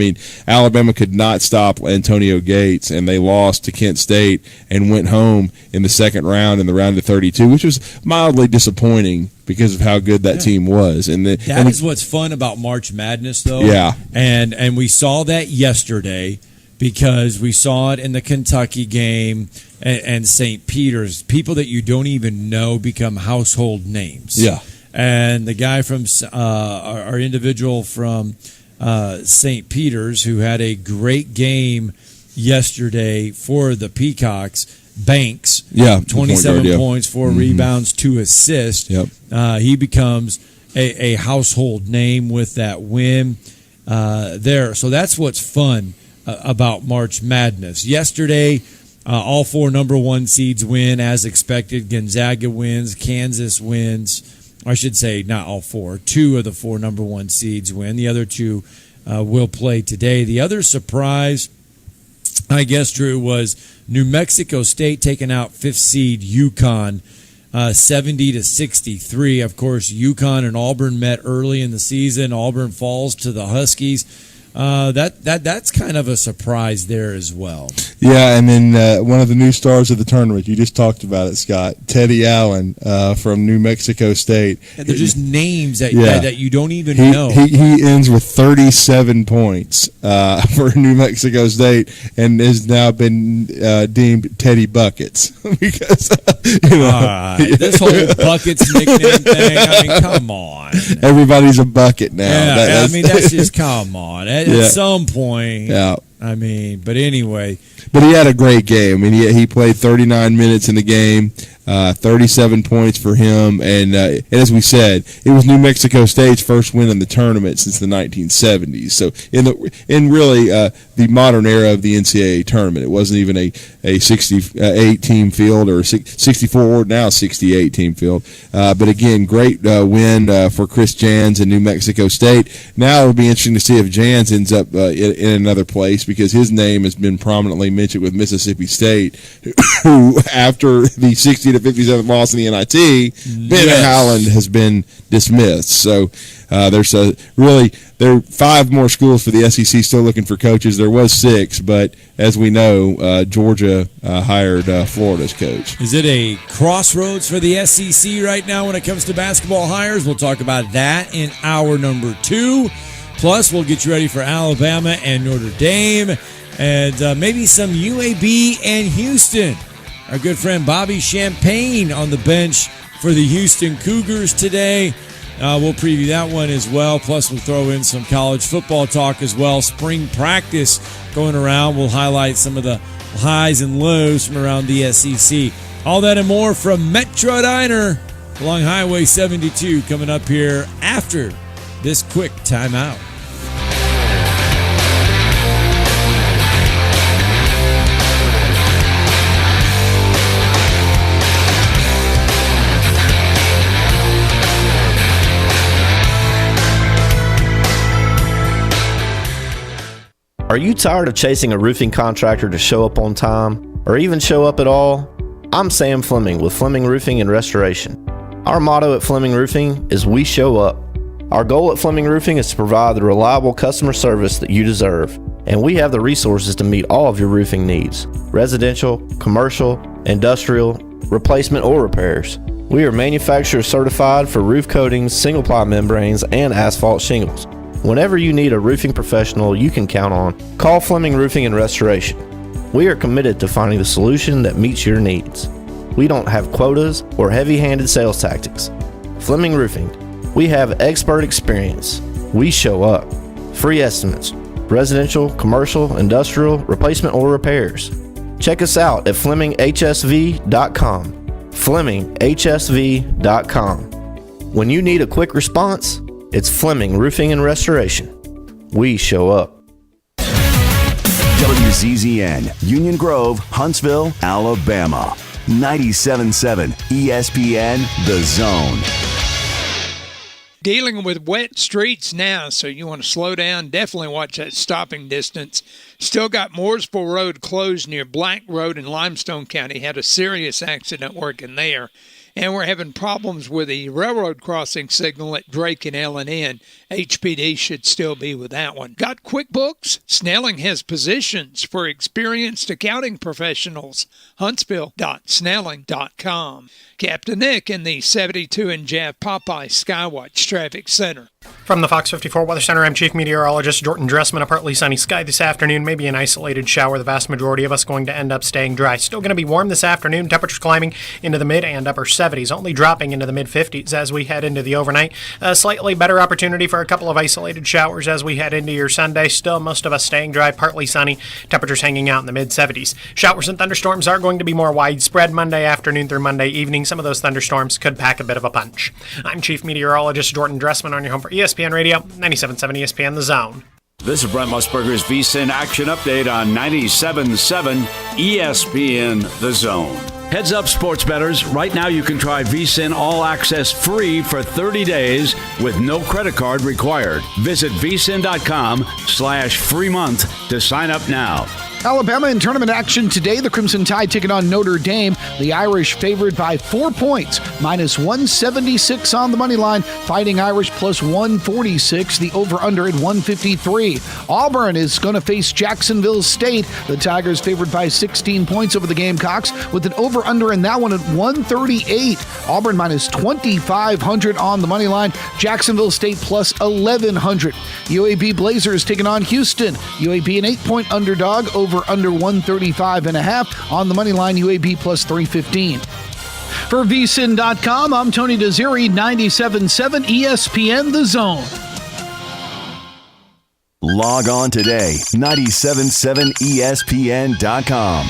Alabama could not stop Antonio Gates, and they lost to Kent State and went home in the second round in the round of 32, which was mildly disappointing because of how good that team was. That is what's fun about March Madness, though. Yeah. And we saw that yesterday because we saw it in the Kentucky game and St. Peter's. People that you don't even know become household names. Yeah. And the guy from our individual from St. Peter's who had a great game yesterday for the Peacocks, Banks, 27 points, 4 rebounds, 2 assists. Yep. He becomes a household name with that win there. So that's what's fun about March Madness. Yesterday, all 4 number 1 seeds win as expected. Gonzaga wins, Kansas wins. I should say not all 4. 2 of the 4 number 1 seeds win. The other 2 will play today. The other surprise, I guess, Drew, was New Mexico State taking out 5th seed UConn 70-63. Of course, UConn and Auburn met early in the season. Auburn falls to the Huskies. That's kind of a surprise there as well. Yeah, and then one of the new stars of the tournament, you just talked about it, Scott, Teddy Allen from New Mexico State. And they're just names that you don't even know. He ends with 37 points for New Mexico State and has now been deemed Teddy Buckets because this whole Buckets nickname thing. Come on, everybody's a bucket now. That's just come on. At some point, but anyway. But he had a great game. He played 39 minutes in the game, 37 points for him. And as we said, it was New Mexico State's first win in the tournament since the 1970s. So in really the modern era of the NCAA tournament, it wasn't even a 68-team field or 64 or now 68-team field. But again, great win for Chris Jans in New Mexico State. Now it'll be interesting to see if Jans ends up in another place because his name has been prominently mentioned with Mississippi State, who after the 60-57 loss in the NIT, Ben Howland has been dismissed. So there are 5 more schools for the SEC still looking for coaches. There was 6, but as we know, Georgia hired Florida's coach. Is it a crossroads for the SEC right now when it comes to basketball hires? We'll talk about that in hour number 2. Plus, we'll get you ready for Alabama and Notre Dame. and maybe some UAB and Houston. Our good friend Bobby Champagne on the bench for the Houston Cougars today. We'll preview that one as well. Plus, we'll throw in some college football talk as well. Spring practice going around. We'll highlight some of the highs and lows from around the SEC. All that and more from Metro Diner along Highway 72 coming up here after this quick timeout. Are you tired of chasing a roofing contractor to show up on time, or even show up at all? I'm Sam Fleming with Fleming Roofing and Restoration. Our motto at Fleming Roofing is we show up. Our goal at Fleming Roofing is to provide the reliable customer service that you deserve, and we have the resources to meet all of your roofing needs: residential, commercial, industrial, replacement, or repairs. We are manufacturer certified for roof coatings, single-ply membranes, and asphalt shingles. Whenever you need a roofing professional you can count on, call Fleming Roofing and Restoration. We are committed to finding the solution that meets your needs. We don't have quotas or heavy-handed sales tactics. Fleming Roofing, we have expert experience. We show up. Free estimates, residential, commercial, industrial, replacement, or repairs. Check us out at FlemingHSV.com. FlemingHSV.com. When you need a quick response, it's Fleming Roofing and Restoration. We show up. WZZN, Union Grove, Huntsville, Alabama. 97.7 ESPN, The Zone. Dealing with wet streets now, so you want to slow down, definitely watch that stopping distance. Still got Mooresville Road closed near Black Road in Limestone County. Had a serious accident working there. And we're having problems with the railroad crossing signal at Drake and L&N. HPD should still be with that one. Got QuickBooks? Snelling has positions for experienced accounting professionals. Huntsville.snelling.com. Captain Nick in the 72 and Jeff Popeye Skywatch Traffic Center. From the Fox 54 Weather Center, I'm Chief Meteorologist Jordan Dressman. A partly sunny sky this afternoon, maybe an isolated shower. The vast majority of us going to end up staying dry. Still going to be warm this afternoon. Temperatures climbing into the mid and upper 70s, only dropping into the mid 50s as we head into the overnight. A slightly better opportunity for a couple of isolated showers as we head into your Sunday. Still, most of us staying dry, partly sunny. Temperatures hanging out in the mid 70s. Showers and thunderstorms are going to be more widespread Monday afternoon through Monday evening. Some of those thunderstorms could pack a bit of a punch. I'm Chief Meteorologist Jordan Dressman on your home for ESPN Radio, 97.7 ESPN The Zone. This is Brent Musburger's VSiN Action Update on 97.7 ESPN The Zone. Heads up, sports bettors. Right now you can try VSiN All Access free for 30 days with no credit card required. Visit vsin.com/free month to sign up now. Alabama in tournament action today. The Crimson Tide taking on Notre Dame. The Irish favored by 4 points, minus 176 on the money line. Fighting Irish plus 146. The over-under at 153. Auburn is going to face Jacksonville State. The Tigers favored by 16 points over the Gamecocks with an over-under in that one at 138. Auburn minus 2,500 on the money line. Jacksonville State plus 1,100. UAB Blazers taking on Houston. UAB an 8-point underdog. Over under 135.5 on the money line. UAB plus 315. For vsin.com, I'm Tony Desiri, 97.7 ESPN The Zone. Log on today, 97.7ESPN.com.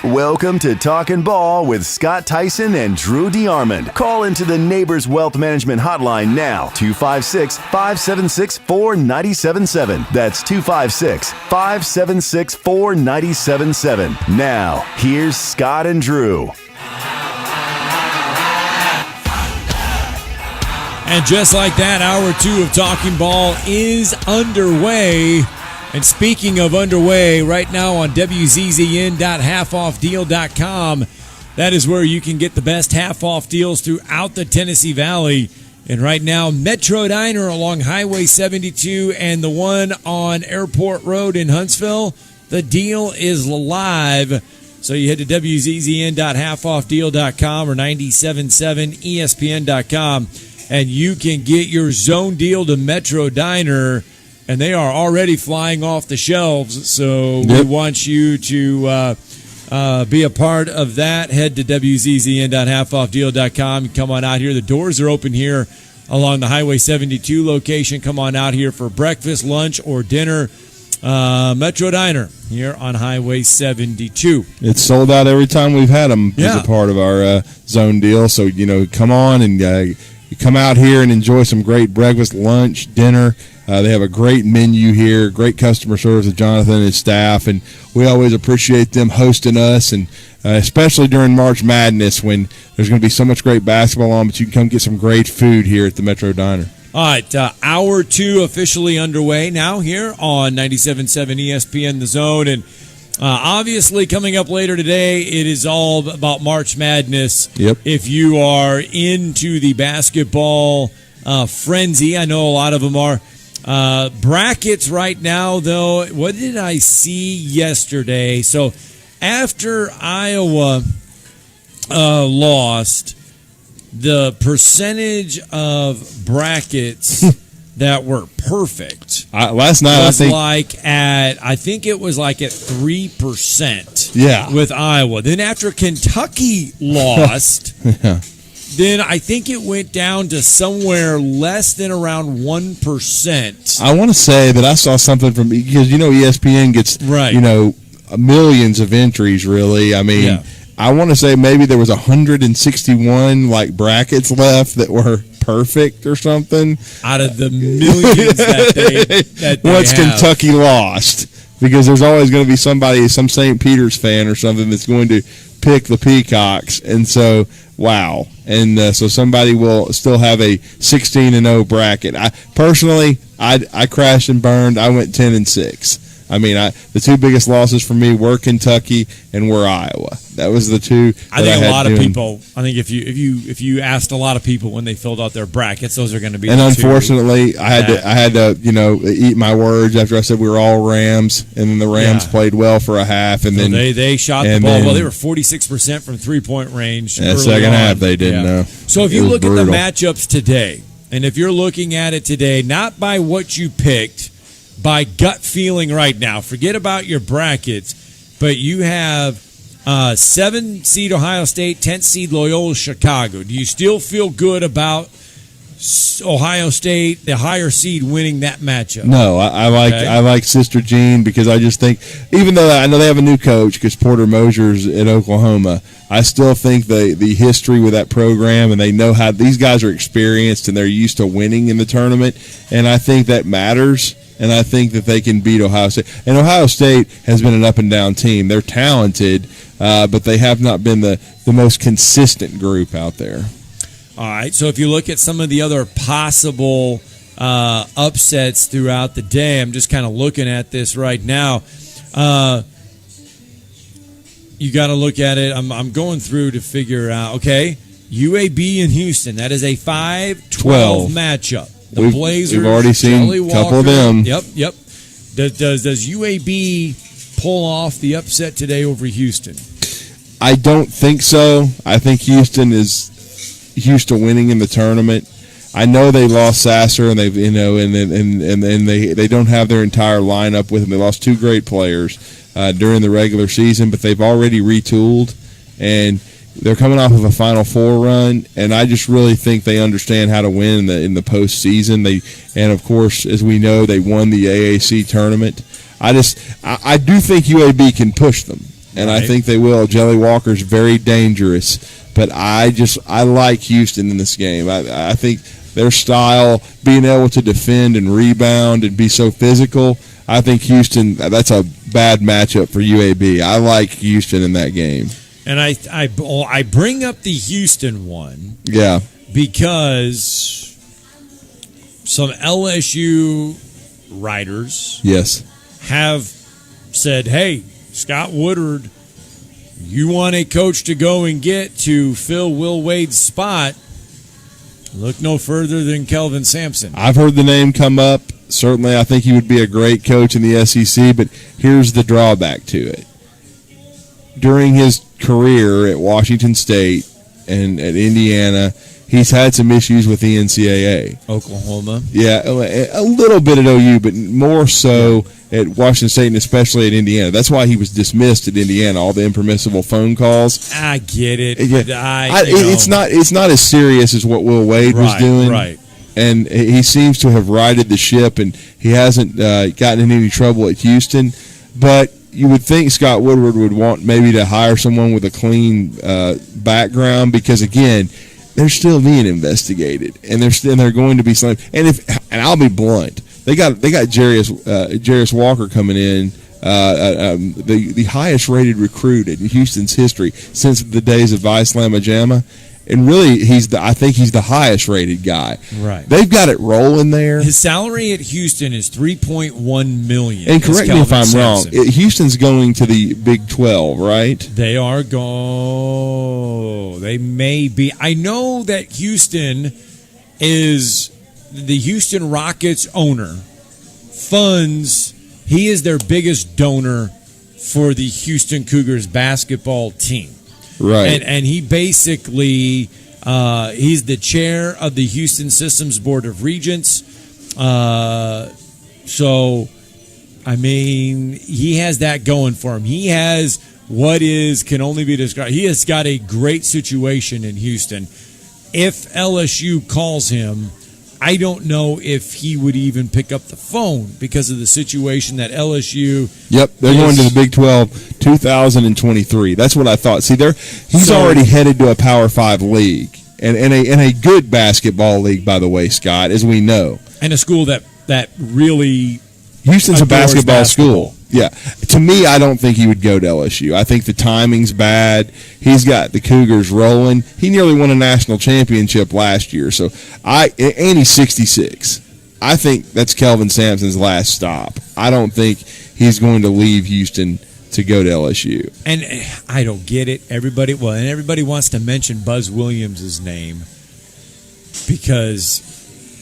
Welcome to Talkin' Ball with Scott Theisen and Drew DeArmond. Call into the Neighbors Wealth Management Hotline now, 256-576-4977. That's 256-576-4977. Now, here's Scott and Drew. And just like that, hour 2 of Talking Ball is underway. And speaking of underway, right now on WZZN.halfoffdeal.com, that is where you can get the best half-off deals throughout the Tennessee Valley. And right now, Metro Diner along Highway 72 and the one on Airport Road in Huntsville, the deal is live. So you head to wzzn.halfoffdeal.com or 977ESPN.com, and you can get your zone deal to Metro Diner, and they are already flying off the shelves. So we want you to be a part of that. Head to wzzn.halfoffdeal.com. Come on out here. The doors are open here along the Highway 72 location. Come on out here for breakfast, lunch, or dinner. Metro Diner here on Highway 72. It's sold out every time we've had them as a part of our zone deal. So, come on and you come out here and enjoy some great breakfast, lunch, dinner. They have a great menu here, great customer service with Jonathan and his staff, and we always appreciate them hosting us, and especially during March Madness when there's going to be so much great basketball on, but you can come get some great food here at the Metro Diner. All right, hour 2 officially underway now here on 97.7 ESPN The Zone, and obviously coming up later today, it is all about March Madness. Yep. If you are into the basketball frenzy, I know a lot of them are. Brackets right now, though, what did I see yesterday? So after Iowa lost, the percentage of brackets that were perfect last night was I think it was like at 3%. Yeah. With Iowa. Then after Kentucky lost, then I think it went down to somewhere less than around 1%. I want to say that I saw something from, because ESPN gets millions of entries. Really, I mean, I want to say maybe there was 161 brackets left that were perfect or something out of the millions that they once have. Kentucky lost, because there's always going to be somebody, some St. Peter's fan or something, that's going to pick the Peacocks, and so wow, and so somebody will still have a 16-0 bracket. I personally crashed and burned. I went 10-6. I mean, the two biggest losses for me were Kentucky and were Iowa. That was the two. I think a lot of people. I think if you asked a lot of people when they filled out their brackets, those are going to be. And the unfortunately, two I had to eat my words after I said we were all Rams, and then the Rams played well for a half, and then they shot the ball well. They were 46% from 3-point range. The second half they didn't know. So if you look at the matchups today, and if you're looking at it today, not by what you picked, by gut feeling right now, forget about your brackets, but you have 7-seed Ohio State, 10th-seed Loyola Chicago. Do you still feel good about Ohio State, the higher seed, winning that matchup? No, I like Sister Jean, because I just think, even though I know they have a new coach because Porter Mosier's in Oklahoma, I still think the history with that program, and they know how these guys are experienced and they're used to winning in the tournament, and I think that matters. And I think that they can beat Ohio State. And Ohio State has been an up-and-down team. They're talented, but they have not been the most consistent group out there. All right, so if you look at some of the other possible upsets throughout the day, I'm just kind of looking at this right now. You got to look at it. I'm going through to figure out, okay, UAB and Houston. That is a 5-12 matchup. The Blazers, we've already seen a couple of them. Yep. Does UAB pull off the upset today over Houston? I don't think so. I think Houston is used to winning in the tournament. I know they lost Sasser, and they've and they don't have their entire lineup with them. They lost two great players during the regular season, but they've already retooled, and they're coming off of a Final Four run, and I just really think they understand how to win in the postseason. And of course, as we know, they won the AAC tournament. I do think UAB can push them, and I think they will. Jelly Walker's very dangerous, but I like Houston in this game. I think their style, being able to defend and rebound and be so physical, I think Houston, that's a bad matchup for UAB. I like Houston in that game. And I bring up the Houston one, because some LSU writers, have said, "Hey, Scott Woodward, you want a coach to go and get to fill Will Wade's spot? Look no further than Kelvin Sampson." I've heard the name come up. Certainly, I think he would be a great coach in the SEC. But here's the drawback to it. during his career at Washington State and at Indiana, he's had some issues with the NCAA. Oklahoma. Yeah, a little bit at OU, but more so at Washington State and especially at Indiana. That's why he was dismissed at Indiana, all the impermissible phone calls. I get it. It's not as serious as what Will Wade was doing. Right. And he seems to have righted the ship, and he hasn't gotten in any trouble at Houston. But you would think Scott Woodward would want maybe to hire someone with a clean background because, again, they're still being investigated, and they're going to be slammed. And I'll be blunt, they got Jarius Walker coming in, the highest rated recruit in Houston's history since the days of Islama Jama. And really, I think he's the highest rated guy. Right. They've got it rolling there. His salary at Houston is $3.1 million. And correct me if I'm wrong. Houston's going to the Big 12, right? They are going. They may be. I know that Houston is the Houston Rockets owner. Funds. He is their biggest donor for the Houston Cougars basketball team. Right. And he basically, he's the chair of the Houston Systems Board of Regents. So, I mean, he has that going for him. He has can only be described. He has got a great situation in Houston. If LSU calls him, I don't know if he would even pick up the phone because of the situation that LSU. Yep, they're going to the Big 12 2023. That's what I thought. See, he's already headed to a Power 5 league and a good basketball league, by the way, Scott, as we know. And a school that really Houston's a basketball school. Yeah. To me, I don't think he would go to LSU. I think the timing's bad. He's got the Cougars rolling. He nearly won a national championship last year. So and he's 66. I think that's Kelvin Sampson's last stop. I don't think he's going to leave Houston to go to LSU. And I don't get it. Everybody wants to mention Buzz Williams' name because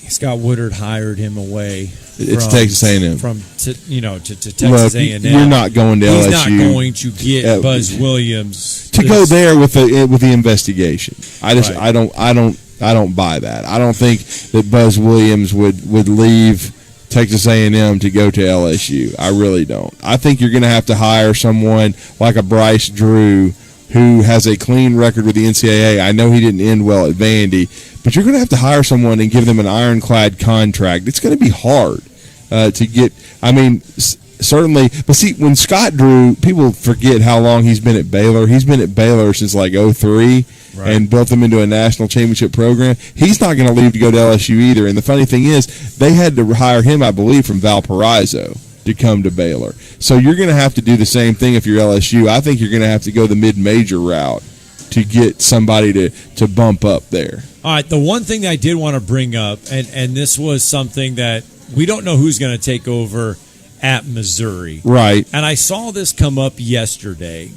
Scott Woodward hired him away. It's Texas A&M. To Texas A&M. You're not going to LSU. He's not going to get Buzz Williams to go there with the investigation. I don't buy that. I don't think that Buzz Williams would leave Texas A&M to go to LSU. I really don't. I think you're going to have to hire someone like a Bryce Drew who has a clean record with the NCAA. I know he didn't end well at Vandy, but you're going to have to hire someone and give them an ironclad contract. It's going to be hard to get. I mean, certainly. But see, when Scott Drew, people forget how long he's been at Baylor. He's been at Baylor since like 2003 and built them into a national championship program. He's not going to leave to go to LSU either. And the funny thing is, they had to hire him, I believe, from Valparaiso to come to Baylor. So you're going to have to do the same thing if you're LSU. I think you're going to have to go the mid-major route to get somebody to bump up there. All right, the one thing that I did want to bring up, and this was something that we don't know who's going to take over at Missouri. Right. And I saw this come up yesterday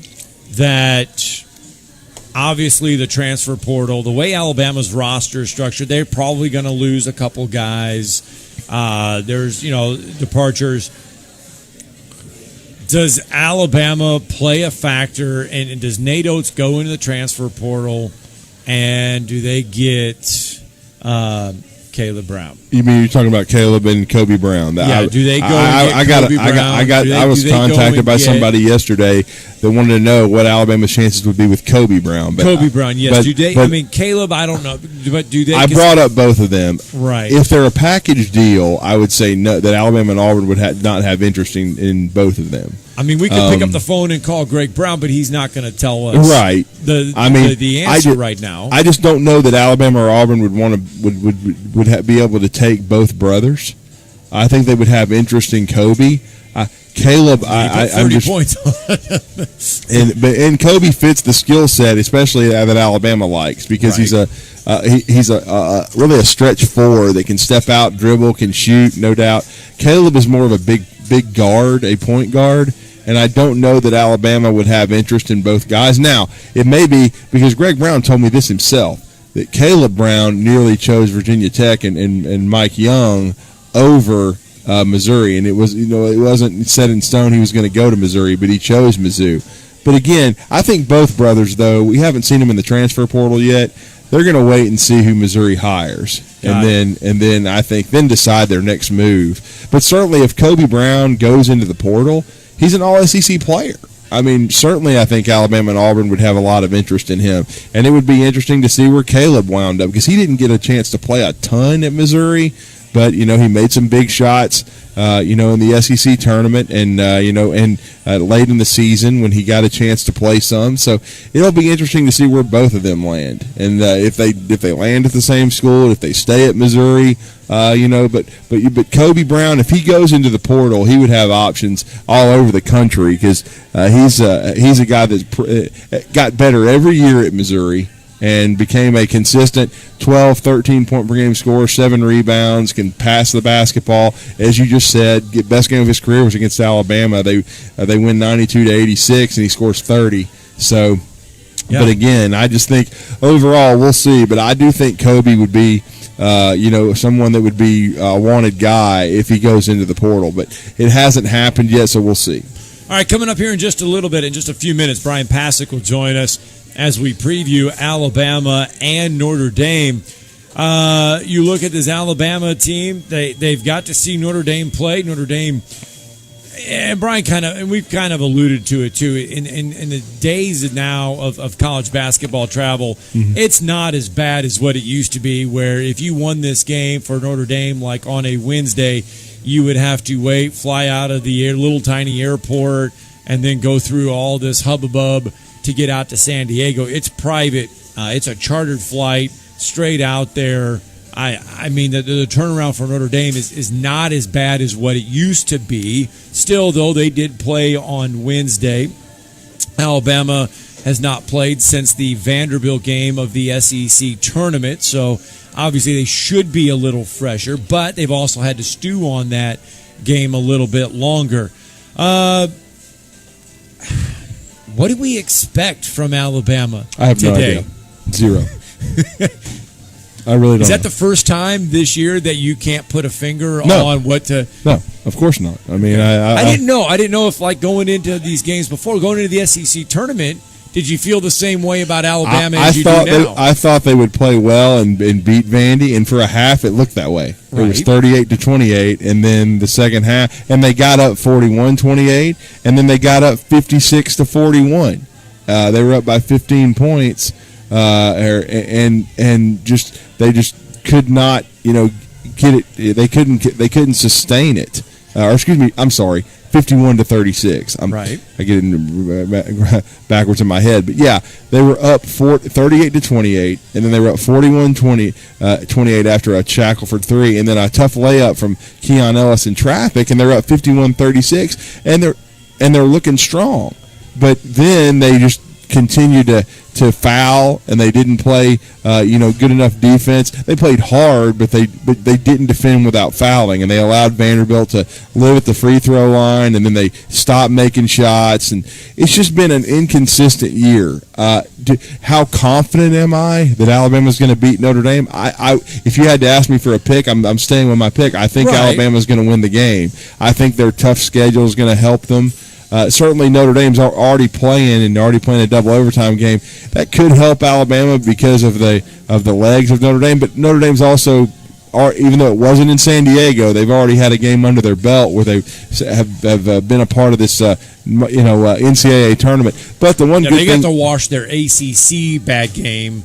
that obviously the transfer portal, the way Alabama's roster is structured, they're probably going to lose a couple guys. There's, departures. Does Alabama play a factor, and does Nate Oates go into the transfer portal, and do they get Caleb Brown? You mean you're talking about Caleb and Kobe Brown? Do they go and get Kobe Brown? I was contacted by somebody yesterday that wanted to know what Alabama's chances would be with Kobe Brown. Kobe Brown, yes. Caleb, I don't know, but do they? I brought up both of them. Right. If they're a package deal, I would say no. That Alabama and Auburn would not have interest in both of them. I mean, we could pick up the phone and call Greg Brown, but he's not going to tell us the answer right now. I just don't know that Alabama or Auburn would be able to take both brothers. I think they would have interest in Kobe. Caleb, I'm just 30 points. and Kobe fits the skill set, especially that Alabama likes, because he's really a stretch four that can step out, dribble, can shoot, no doubt. Caleb is more of a big guard, a point guard, and I don't know that Alabama would have interest in both guys. Now, it may be because Greg Brown told me this himself, that Caleb Brown nearly chose Virginia Tech and Mike Young over Missouri, and it wasn't set in stone he was going to go to Missouri, but he chose Mizzou. But again, I think both brothers, though, we haven't seen them in the transfer portal yet. They're going to wait and see who Missouri hires, and then I think decide their next move. But certainly, if Kobe Brown goes into the portal, he's an All-SEC player. I mean, certainly I think Alabama and Auburn would have a lot of interest in him. And it would be interesting to see where Caleb wound up, because he didn't get a chance to play a ton at Missouri, but, he made some big shots, in the SEC tournament and late in the season when he got a chance to play some. So it'll be interesting to see where both of them land. And if they land at the same school, if they stay at Missouri, but Kobe Brown, if he goes into the portal, he would have options all over the country, because he's a guy that got better every year at Missouri and became a consistent 12, 13-point per game scorer, 7 rebounds, can pass the basketball. As you just said, best game of his career was against Alabama. They win 92-86, and he scores 30. So, yeah. But again, I just think overall we'll see. But I do think Kobe would be someone that would be a wanted guy if he goes into the portal. But it hasn't happened yet, so we'll see. All right, coming up here in just a little bit, in just a few minutes, Brian Pasick will join us as we preview Alabama and Notre Dame. You look at this Alabama team, they've got to see Notre Dame play. Notre Dame, and Brian we've kind of alluded to it too, in the days now of college basketball travel, it's not as bad as what it used to be, where if you won this game for Notre Dame, like on a Wednesday, you would have to fly out of the little tiny airport, and then go through all this hubbub to get out to San Diego. It's private. It's a chartered flight straight out there. I mean, the turnaround for Notre Dame is not as bad as what it used to be. Still, though, they did play on Wednesday. Alabama has not played since the Vanderbilt game of the SEC tournament, so obviously they should be a little fresher, but they've also had to stew on that game a little bit longer. What do we expect from Alabama today? I have no idea. Zero. I really don't. Is that the first time this year that you can't put a finger on what to? No, of course not. I mean, I didn't know. I didn't know if, like, going into these games before, going into the SEC tournament, did you feel the same way about Alabama as you do now? I thought they would play well and beat Vandy, and for a half it looked that way. Right. It was 38-28, and then the second half, and they got up 41-28, and then they got up 56-41. They were up by 15 points, and they just could not, get it. They couldn't sustain it. Or excuse me, I'm sorry. 51-36. Right. I get it backwards in my head, but yeah, they were up 38-28, and then they were up 41-28 after a Shackelford 3, and then a tough layup from Keon Ellis in traffic, and they're up 51-36, and they're looking strong, but then they just continued to foul, and they didn't play good enough defense. They played hard, but they didn't defend without fouling, and they allowed Vanderbilt to live at the free throw line, and then they stopped making shots, and it's just been an inconsistent year. How confident am I that Alabama's going to beat Notre Dame? If you had to ask me for a pick, I'm staying with my pick. I think Alabama's going to win the game. I think their tough schedule is going to help them. Certainly Notre Dame's already playing a double overtime game. That could help Alabama because of the legs of Notre Dame, but Notre Dame's also, even though it wasn't in San Diego, they've already had a game under their belt where they have been a part of this NCAA tournament. But the one good they thing, got to wash their ACC bad game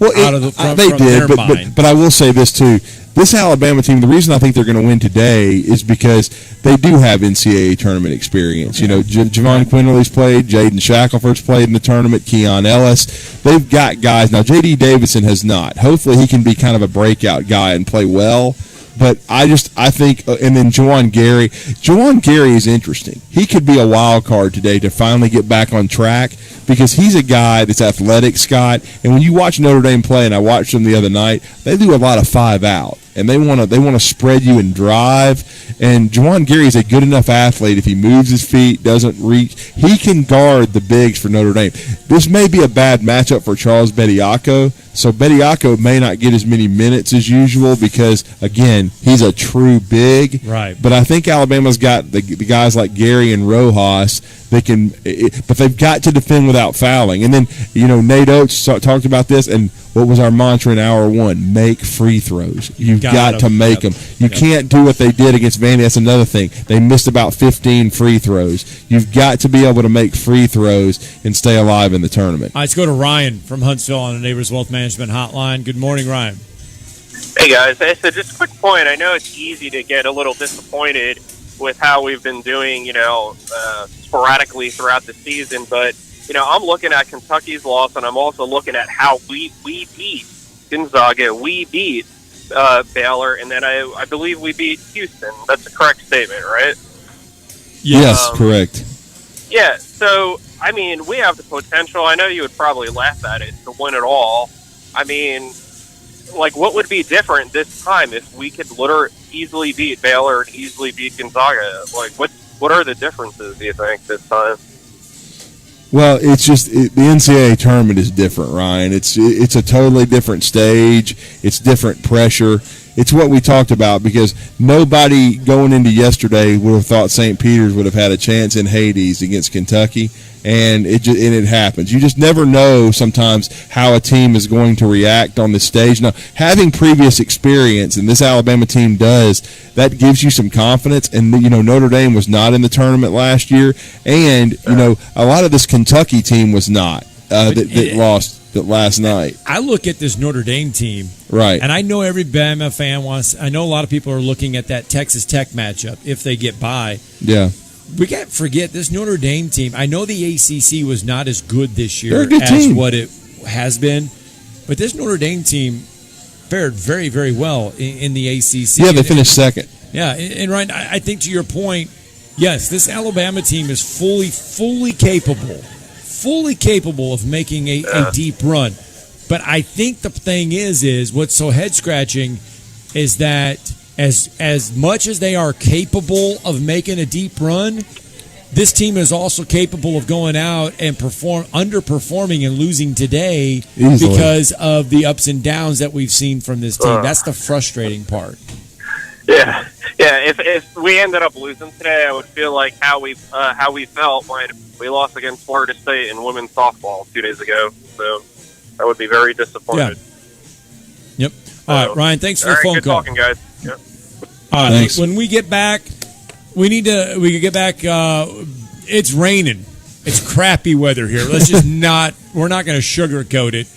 out of their mind. But I will say this too. This Alabama team, the reason I think they're going to win today is because they do have NCAA tournament experience. Javon Quinley's played, Jaden Shackelford's played in the tournament, Keon Ellis. They've got guys. Now, J.D. Davidson has not. Hopefully he can be kind of a breakout guy and play well. But I think, and then Juwan Gary is interesting. He could be a wild card today to finally get back on track. because he's a guy that's athletic, Scott. And when you watch Notre Dame play, and I watched them the other night, they do a lot of 5-out. And they want to spread you and drive. And Juwan Gary is a good enough athlete. If he moves his feet, doesn't reach, he can guard the bigs for Notre Dame. This may be a bad matchup for Charles Bediako. So Bediako may not get as many minutes as usual because, again, he's a true big. Right. But I think Alabama's got the guys like Gary and Rojas that can, but they've got to defend without fouling. And then, Nate Oates talked about this, and what was our mantra in hour one? Make free throws. You've got to make them. You can't do what they did against Vandy. That's another thing. They missed about 15 free throws. You've got to be able to make free throws and stay alive in the tournament. All right, let's go to Ryan from Huntsville on the Neighbors Wealth Management Hotline. Good morning, Ryan. Hey, guys. Hey, so just a quick point. I know it's easy to get a little disappointed with how we've been doing, sporadically throughout the season. But, I'm looking at Kentucky's loss, and I'm also looking at how we beat Gonzaga. We beat Baylor, and then I believe we beat Houston. That's a correct statement, right? Yes, correct. Yeah, so, we have the potential. I know you would probably laugh at it, to win it all. What would be different this time if we could literally easily beat Baylor and easily beat Gonzaga? What are the differences, do you think, this time? Well, it's just the NCAA tournament is different, Ryan. It's a totally different stage. It's different pressure. It's what we talked about because nobody going into yesterday would have thought St. Peter's would have had a chance in Hades against Kentucky, and it happens. You just never know sometimes how a team is going to react on the stage. Now, having previous experience, and this Alabama team does, that gives you some confidence. And Notre Dame was not in the tournament last year, and a lot of this Kentucky team was not that lost last night. I look at this Notre Dame team, right, and I know every Bama fan wants. I know a lot of people are looking at that Texas Tech matchup if they get by. Yeah. We can't forget this Notre Dame team. I know the ACC was not as good this year They're a good as team. what it has been, but this Notre Dame team fared very, very well in the ACC. Yeah, they finished second. Yeah, and Ryan, I think to your point, yes, this Alabama team is fully capable of making a deep run. But I think the thing is what's so head scratching is that as much as they are capable of making a deep run, this team is also capable of going out and underperforming and losing today Easily. because of the ups and downs that we've seen from this team. That's the frustrating part. Yeah. If we ended up losing today, I would feel like how we felt when we lost against Florida State in women's softball 2 days ago. So I would be very disappointed. Yeah. Yep. All right, Ryan. Thanks for the phone good call. talking, guys. Yep. All right. Thanks. When we get back, we can get back. It's raining. It's crappy weather here. Let's just we're not going to sugarcoat it.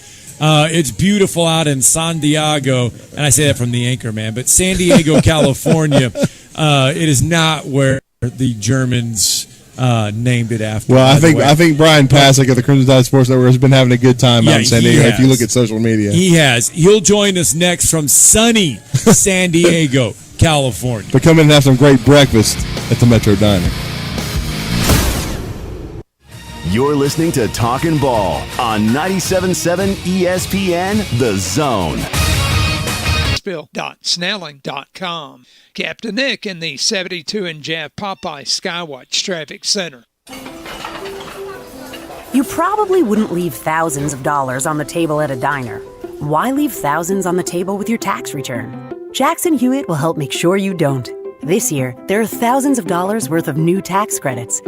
It's beautiful out in San Diego, and I say that from the anchor man, but San Diego, California. It is not where the Germans named it after. Well, I think Brian Pasek of the Crimson Tide Sports Network has been having a good time out in San Diego. If you look at social media, he has. He'll join us next from sunny San Diego, California. But come in and have some great breakfast at the Metro Diner. You're listening to Talkin' Ball on 97.7 ESPN The Zone. Snelling.com. Captain Nick in the 72 and Jeff Popeye Skywatch Traffic Center. You probably wouldn't leave thousands of dollars on the table at a diner. Why leave thousands on the table with your tax return? Jackson Hewitt will help make sure you don't. This year, there are thousands of dollars worth of new tax credits.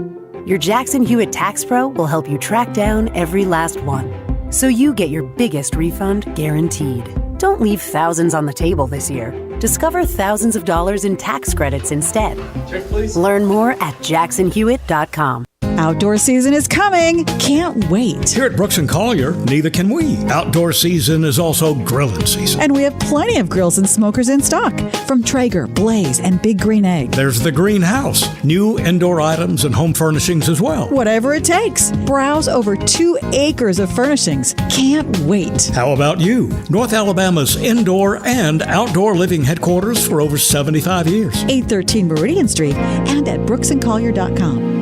Your Jackson Hewitt Tax Pro will help you track down every last one, so you get your biggest refund guaranteed. Don't leave thousands on the table this year. Discover thousands of dollars in tax credits instead. Check, please. Learn more at jacksonhewitt.com. Outdoor season is coming. Can't wait. Here at Brooks & Collier, neither can we. Outdoor season is also grilling season. And we have plenty of grills and smokers in stock from Traeger, Blaze, and Big Green Egg. There's the greenhouse, new indoor items and home furnishings as well. Whatever it takes. Browse over 2 acres of furnishings. Can't wait. How about you? North Alabama's indoor and outdoor living headquarters for over 75 years. 813 Meridian Street and at brooksandcollier.com.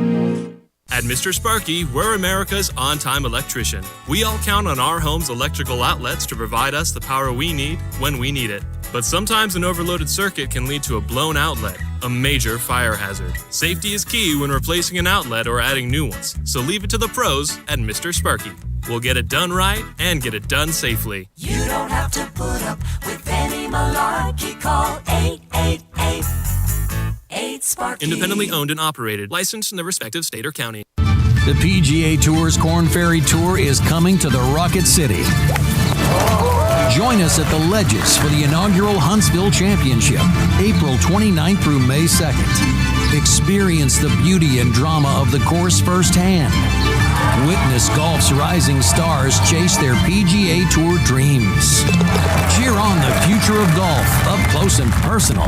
At Mr. Sparky, we're America's on-time electrician. We all count on our home's electrical outlets to provide us the power we need when we need it. But sometimes an overloaded circuit can lead to a blown outlet, a major fire hazard. Safety is key when replacing an outlet or adding new ones, so leave it to the pros at Mr. Sparky. We'll get it done right and get it done safely. You don't have to put up with any malarkey. Call 888-8-SPARKY. Independently owned and operated, licensed in the respective state or county. The PGA Tour's Corn Ferry Tour is coming to the Rocket City. Join us at the Ledges for the inaugural Huntsville Championship, April 29th through May 2nd. Experience the beauty and drama of the course firsthand. Witness golf's rising stars chase their PGA Tour dreams. Cheer on the future of golf up close and personal.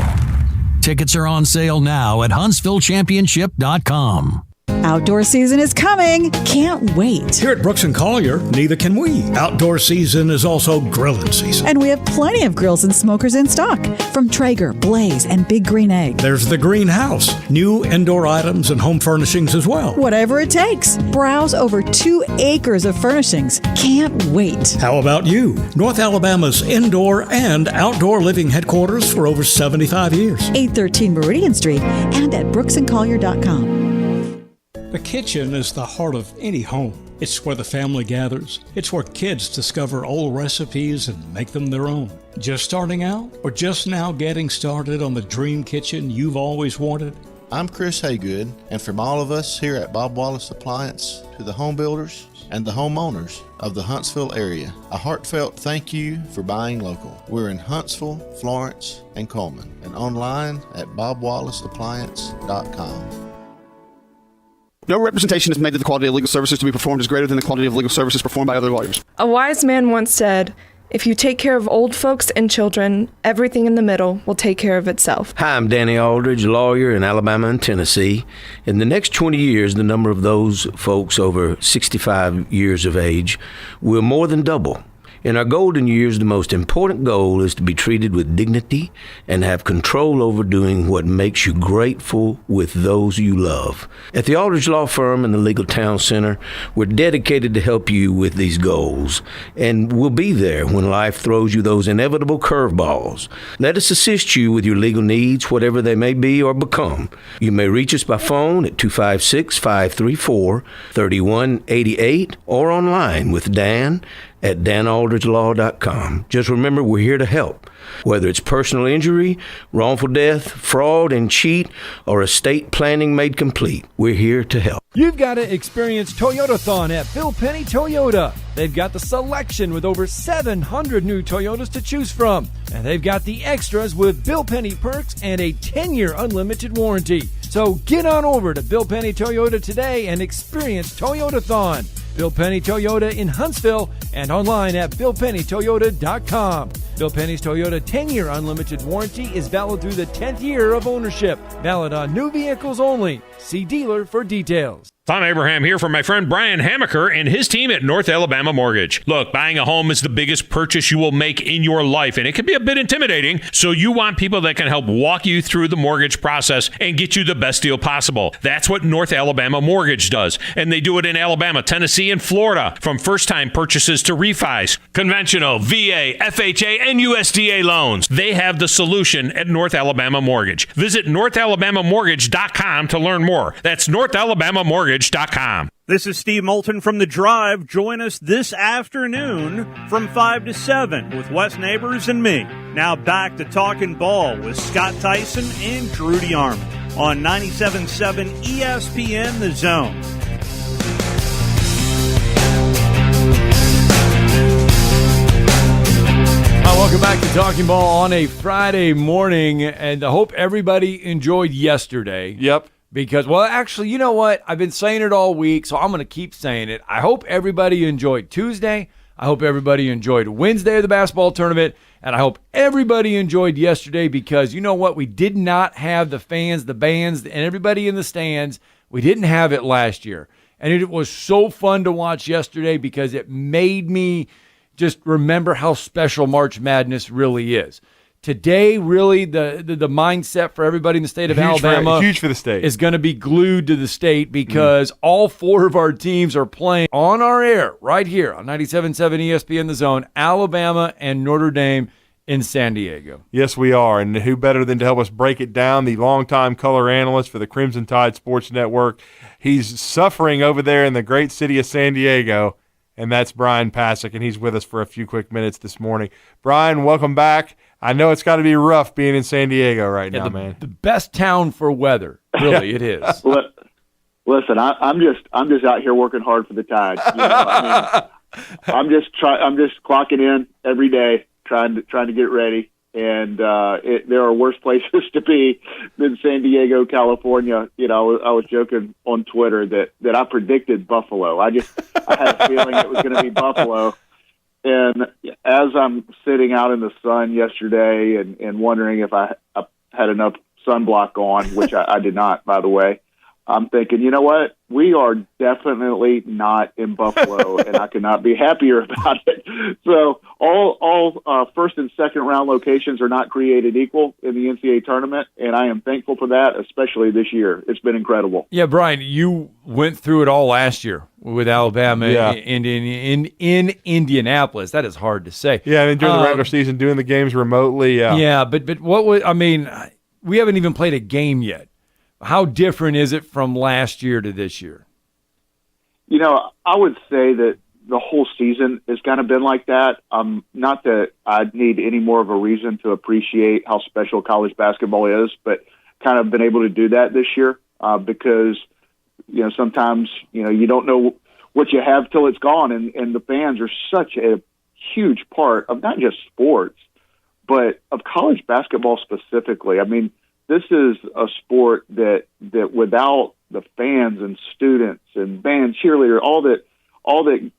Tickets are on sale now at HuntsvilleChampionship.com. Outdoor season is coming. Can't wait. Here at Brooks & Collier, neither can we. Outdoor season is also grilling season. And we have plenty of grills and smokers in stock from Traeger, Blaze, and Big Green Egg. There's the greenhouse, new indoor items and home furnishings as well. Whatever it takes. Browse over 2 acres of furnishings. Can't wait. How about you? North Alabama's indoor and outdoor living headquarters for over 75 years. 813 Meridian Street and at brooksandcollier.com. The kitchen is the heart of any home. It's where the family gathers. It's where kids discover old recipes and make them their own. Just starting out or just now getting started on the dream kitchen you've always wanted? I'm Chris Haygood, and from all of us here at Bob Wallace Appliance to the home builders and the homeowners of the Huntsville area, a heartfelt thank you for buying local. We're in Huntsville, Florence, and Coleman, and online at bobwallaceappliance.com. No representation is made that the quality of legal services to be performed is greater than the quality of legal services performed by other lawyers. A wise man once said, "If you take care of old folks and children, everything in the middle will take care of itself." Hi, I'm Danny Aldridge, lawyer in Alabama and Tennessee. In the next 20 years, the number of those folks over 65 years of age will more than double. In our golden years, the most important goal is to be treated with dignity and have control over doing what makes you grateful with those you love. At the Aldridge Law Firm and the Legal Town Center, we're dedicated to help you with these goals, and we'll be there when life throws you those inevitable curveballs. Let us assist you with your legal needs, whatever they may be or become. You may reach us by phone at 256-534-3188 or online with Dan at danaldridgelaw.com. Just remember, we're here to help. Whether it's personal injury, wrongful death, fraud and cheat, or estate planning made complete, we're here to help. You've got to experience Toyotathon at Bill Penny Toyota. They've got the selection with over 700 new Toyotas to choose from. And they've got the extras with Bill Penny perks and a 10-year unlimited warranty. So get on over to Bill Penny Toyota today and experience Toyotathon. Bill Penny Toyota in Huntsville and online at BillPennyToyota.com. Bill Penny's Toyota 10-year unlimited warranty is valid through the 10th year of ownership. Valid on new vehicles only. See dealer for details. Tom Abraham here from my friend Brian Hamaker and his team at North Alabama Mortgage. Look, buying a home is the biggest purchase you will make in your life, and it can be a bit intimidating, so you want people that can help walk you through the mortgage process and get you the best deal possible. That's what North Alabama Mortgage does, and they do it in Alabama, Tennessee, and Florida, from first-time purchases to refis, conventional, VA, FHA, and USDA loans. They have the solution at North Alabama Mortgage. Visit NorthAlabamaMortgage.com to learn more. That's NorthAlabamaMortgage.com. This is Steve Moulton from The Drive. Join us this afternoon from 5 to 7 with Wes Neighbors and me. Now back to Talkin' Ball with Scott Theisen and Drew DeArmond on 97.7 ESPN The Zone. Welcome back to Talking Ball on a Friday morning, and I hope everybody enjoyed yesterday. Yep. Because, well, actually, you know what? I've been saying it all week, so I'm going to keep saying it. I hope everybody enjoyed Tuesday. I hope everybody enjoyed Wednesday of the basketball tournament. And I hope everybody enjoyed yesterday because, you know what? We did not have the fans, the bands, and everybody in the stands. We didn't have it last year. And it was so fun to watch yesterday because it made me just remember how special March Madness really is. today, really, the mindset for everybody in the state of Alabama huge for the state is going to be glued to the state because all 4 of our teams are playing on our air right here on 97.7 ESPN The Zone, Alabama and Notre Dame in San Diego. Yes, we are. And who better than to help us break it down? The longtime color analyst for the Crimson Tide Sports Network. He's suffering over there in the great city of San Diego, and that's Brian Pasek, and he's with us for a few quick minutes this morning. Brian, welcome back. I know it's got to be rough being in San Diego right now, man. The best town for weather, really, it is. Listen, I'm just out here working hard for the Tide. I'm just clocking in every day, trying to get ready. And there are worse places to be than San Diego, California. I was joking on Twitter that I predicted Buffalo. I had a feeling it was going to be Buffalo. And as I'm sitting out in the sun yesterday and wondering if I had enough sunblock on, which I did not, by the way, I'm thinking, you know what? We are definitely not in Buffalo, and I could not be happier about it. So all first and second round locations are not created equal in the NCAA tournament, and I am thankful for that, especially this year. It's been incredible. Yeah, Brian, you went through it all last year with Alabama in Indianapolis. That is hard to say. Yeah, and during the regular season, doing the games remotely. Yeah, but what was, we haven't even played a game yet. How different is it from last year to this year? I would say that the whole season has kind of been like that. Not that I need any more of a reason to appreciate how special college basketball is, but kind of been able to do that this year because, sometimes, you don't know what you have till it's gone. And the fans are such a huge part of not just sports, but of college basketball specifically. This is a sport that without the fans and students and band, cheerleader, all that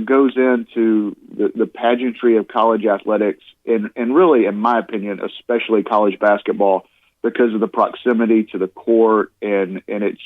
goes into the pageantry of college athletics, and really, in my opinion, especially college basketball, because of the proximity to the court, and it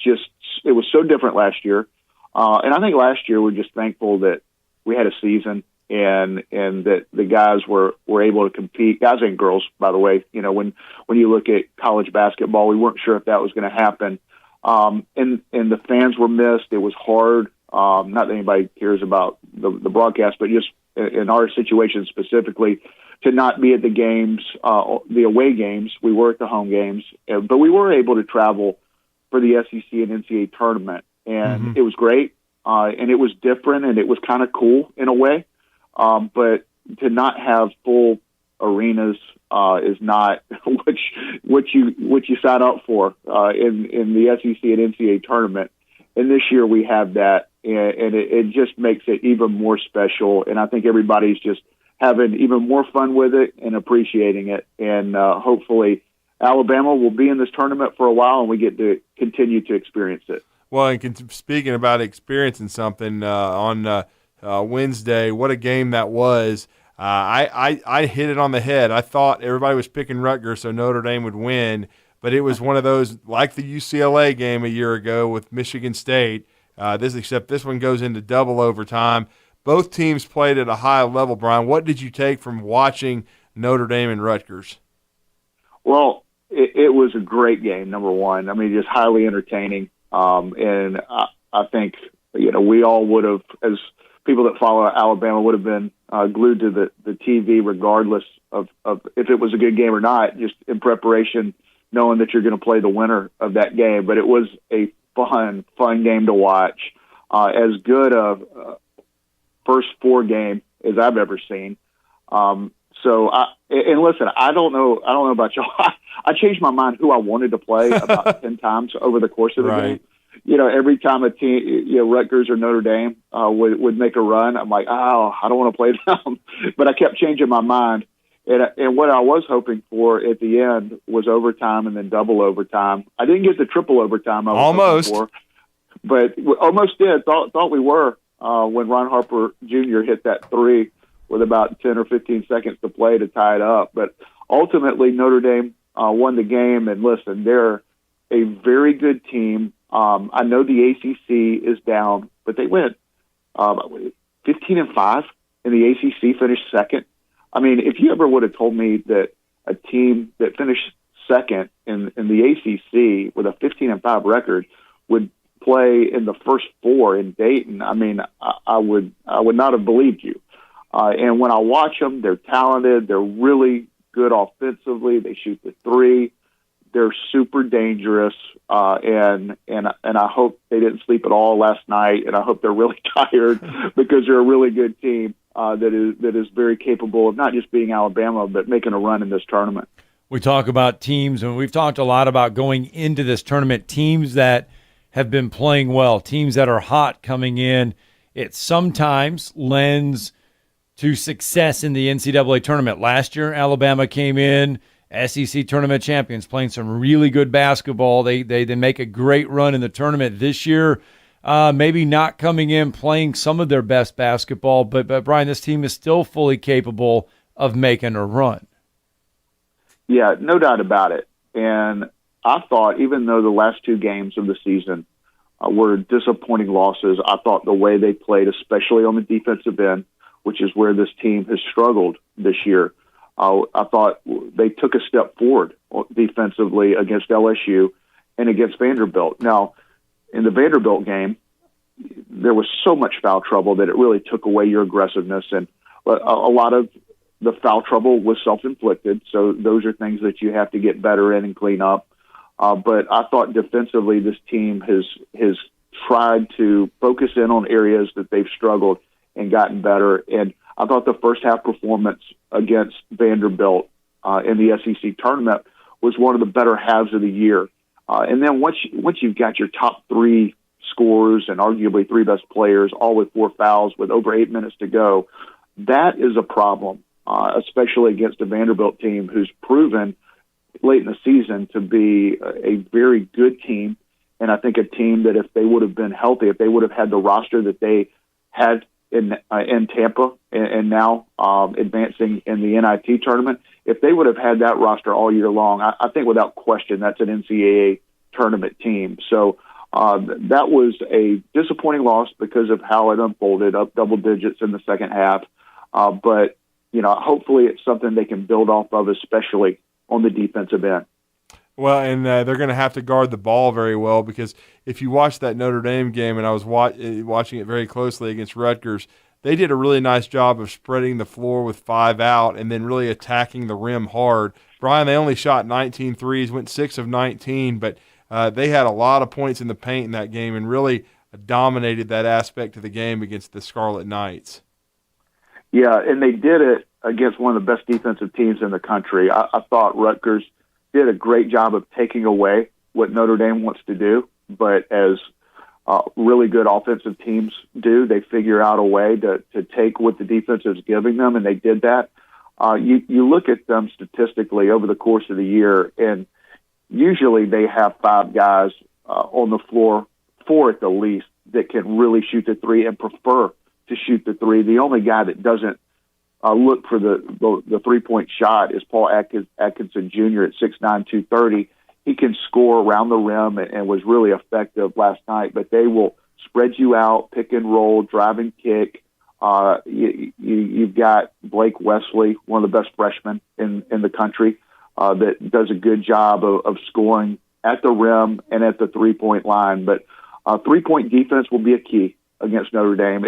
was so different last year. And I think last year we're just thankful that we had a season and that the guys were able to compete, guys and girls, by the way. When you look at college basketball, we weren't sure if that was going to happen. And the fans were missed. It was hard. Not that anybody cares about the broadcast, but just in our situation specifically, to not be at the games, the away games. We were at the home games, but we were able to travel for the SEC and NCAA tournament, and it was great. And it was different, and it was kind of cool in a way. But to not have full arenas is not what you sign up for in the SEC and NCAA tournament. And this year we have that, and it just makes it even more special. And I think everybody's just having even more fun with it and appreciating it. And hopefully Alabama will be in this tournament for a while, and we get to continue to experience it. Well, and speaking about experiencing something on Wednesday, what a game that was. I hit it on the head. I thought everybody was picking Rutgers so Notre Dame would win, but it was one of those like the UCLA game a year ago with Michigan State. Except this one goes into double overtime. Both teams played at a high level, Brian. What did you take from watching Notre Dame and Rutgers? Well, it was a great game, number one. Just highly entertaining. And I think, we all would have, as people that follow Alabama, would have been glued to the TV regardless of if it was a good game or not, just in preparation, knowing that you're going to play the winner of that game. But it was a fun game to watch. As good a first four game as I've ever seen. Listen, I don't know about y'all. I changed my mind who I wanted to play about 10 times over the course of the game. Every time a team, Rutgers or Notre Dame would make a run, I'm like, oh, I don't want to play them. But I kept changing my mind. And what I was hoping for at the end was overtime and then double overtime. I didn't get the triple overtime I was hoping for, but we almost did. Thought we were when Ron Harper Jr. hit that three with about 10 or 15 seconds to play to tie it up. But ultimately, Notre Dame won the game. And listen, they're a very good team. I know the ACC is down, but they went 15-5 in the ACC, finished second. If you ever would have told me that a team that finished second in the ACC with a 15-5 record would play in the first four in Dayton. I mean, I would not have believed you. And when I watch them, they're talented. They're really good offensively. They shoot the three. They're super dangerous. And I hope they didn't sleep at all last night. And I hope they're really tired because they're a really good team that is very capable of not just being Alabama, but making a run in this tournament. We talk about teams, and we've talked a lot about going into this tournament, teams that have been playing well, teams that are hot coming in. It sometimes lends to success in the NCAA tournament. Last year, Alabama came in, SEC tournament champions, playing some really good basketball. They make a great run in the tournament this year. Maybe not coming in playing some of their best basketball, but Brian, this team is still fully capable of making a run. Yeah, no doubt about it. And I thought, even though the last two games of the season were disappointing losses, I thought the way they played, especially on the defensive end, which is where this team has struggled this year, I thought they took a step forward defensively against LSU and against Vanderbilt. Now, in the Vanderbilt game, there was so much foul trouble that it really took away your aggressiveness, and a lot of the foul trouble was self-inflicted, so those are things that you have to get better in and clean up. But I thought defensively this team has tried to focus in on areas that they've struggled and gotten better. And I thought the first half performance against Vanderbilt in the SEC tournament was one of the better halves of the year. And then once you've got your top three scorers and arguably three best players, all with 4 fouls with over 8 minutes to go, that is a problem. Especially against a Vanderbilt team who's proven late in the season to be a very good team. And I think a team that if they would have been healthy, if they would have had the roster that they had in Tampa and now advancing in the NIT tournament, if they would have had that roster all year long, I think without question that's an NCAA tournament team. So that was a disappointing loss because of how it unfolded, up double digits in the second half. But hopefully it's something they can build off of, especially on the defensive end. Well, and they're going to have to guard the ball very well because if you watch that Notre Dame game, and I was watching it very closely against Rutgers, they did a really nice job of spreading the floor with 5 out and then really attacking the rim hard. Brian, they only shot 19 threes, went 6 of 19, but they had a lot of points in the paint in that game and really dominated that aspect of the game against the Scarlet Knights. Yeah, and they did it against one of the best defensive teams in the country. I thought Rutgers did a great job of taking away what Notre Dame wants to do, but as really good offensive teams do, they figure out a way to take what the defense is giving them, and they did that. You look at them statistically over the course of the year, and usually they have 5 guys on the floor, 4 at the least, that can really shoot the three and prefer to shoot the three. The only guy that doesn't look for the three-point shot is Paul Atkinson Jr. at 6'9", 230. He can score around the rim and was really effective last night, but they will spread you out, pick and roll, drive and kick. You've got Blake Wesley, one of the best freshmen in the country, that does a good job of scoring at the rim and at the three-point line. But three-point defense will be a key against Notre Dame.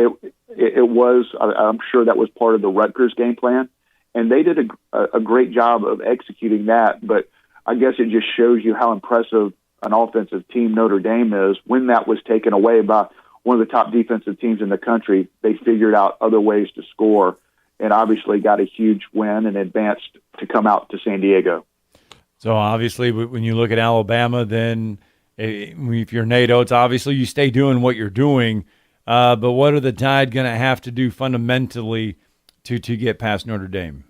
It was, I'm sure that was part of the Rutgers game plan, and they did a great job of executing that. But I guess it just shows you how impressive an offensive team Notre Dame is. When that was taken away by one of the top defensive teams in the country, they figured out other ways to score and obviously got a huge win and advanced to come out to San Diego. So obviously when you look at Alabama, then if you're Nate Oates, obviously you stay doing what you're doing. But what are the Tide going to have to do fundamentally to get past Notre Dame?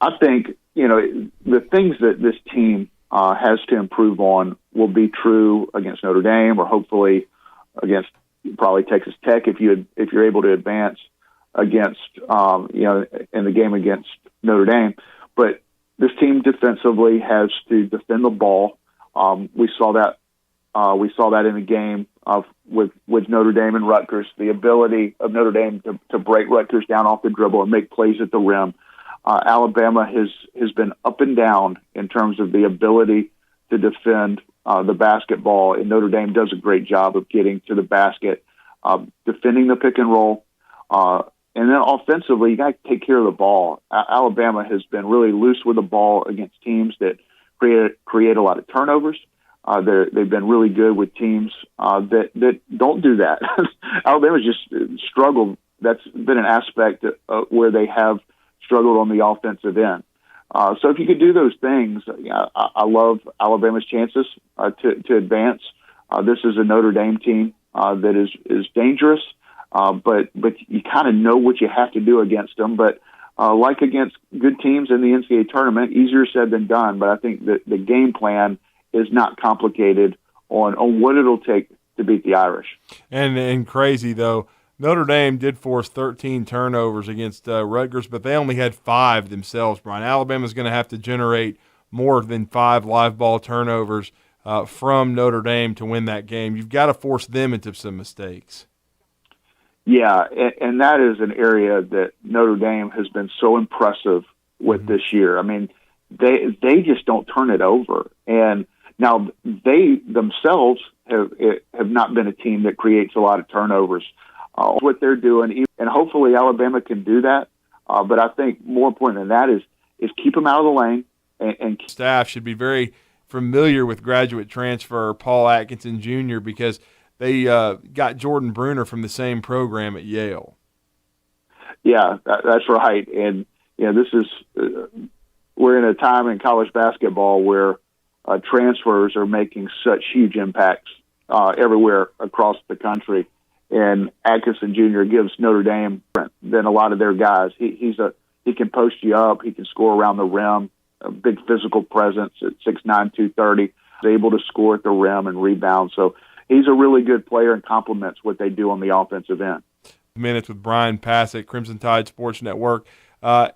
I think, the things that this team has to improve on will be true against Notre Dame or hopefully against probably Texas Tech if you're able to advance against, in the game against Notre Dame. But this team defensively has to defend the ball. We saw that in the game with Notre Dame and Rutgers, the ability of Notre Dame to break Rutgers down off the dribble and make plays at the rim. Alabama has been up and down in terms of the ability to defend the basketball, and Notre Dame does a great job of getting to the basket, defending the pick and roll, and then offensively, you got to take care of the ball. Alabama has been really loose with the ball against teams that create a lot of turnovers. They've been really good with teams that don't do that. Alabama's just struggled. That's been an aspect where they have struggled on the offensive end. So if you could do those things, I love Alabama's chances to advance. This is a Notre Dame team that is dangerous, but you kind of know what you have to do against them. But like against good teams in the NCAA tournament, easier said than done. But I think that the game plan is not complicated on what it'll take to beat the Irish. And crazy, though, Notre Dame did force 13 turnovers against Rutgers, but they only had 5 themselves, Brian. Alabama's going to have to generate more than 5 live ball turnovers from Notre Dame to win that game. You've got to force them into some mistakes. Yeah, and that is an area that Notre Dame has been so impressive with this year. I mean, they just don't turn it over. And now they themselves have not been a team that creates a lot of turnovers. What they're doing, and hopefully Alabama can do that. But I think more important than that is keep them out of the lane. And staff should be very familiar with graduate transfer Paul Atkinson Jr. because they got Jordan Bruner from the same program at Yale. Yeah, that's right. And this is we're in a time in college basketball where transfers are making such huge impacts everywhere across the country. And Atkinson Jr. gives Notre Dame than a lot of their guys. He can post you up. He can score around the rim. A big physical presence at 6'9", 230. He's able to score at the rim and rebound. So he's a really good player and complements what they do on the offensive end. Minutes with Brian Passett, Crimson Tide Sports Network.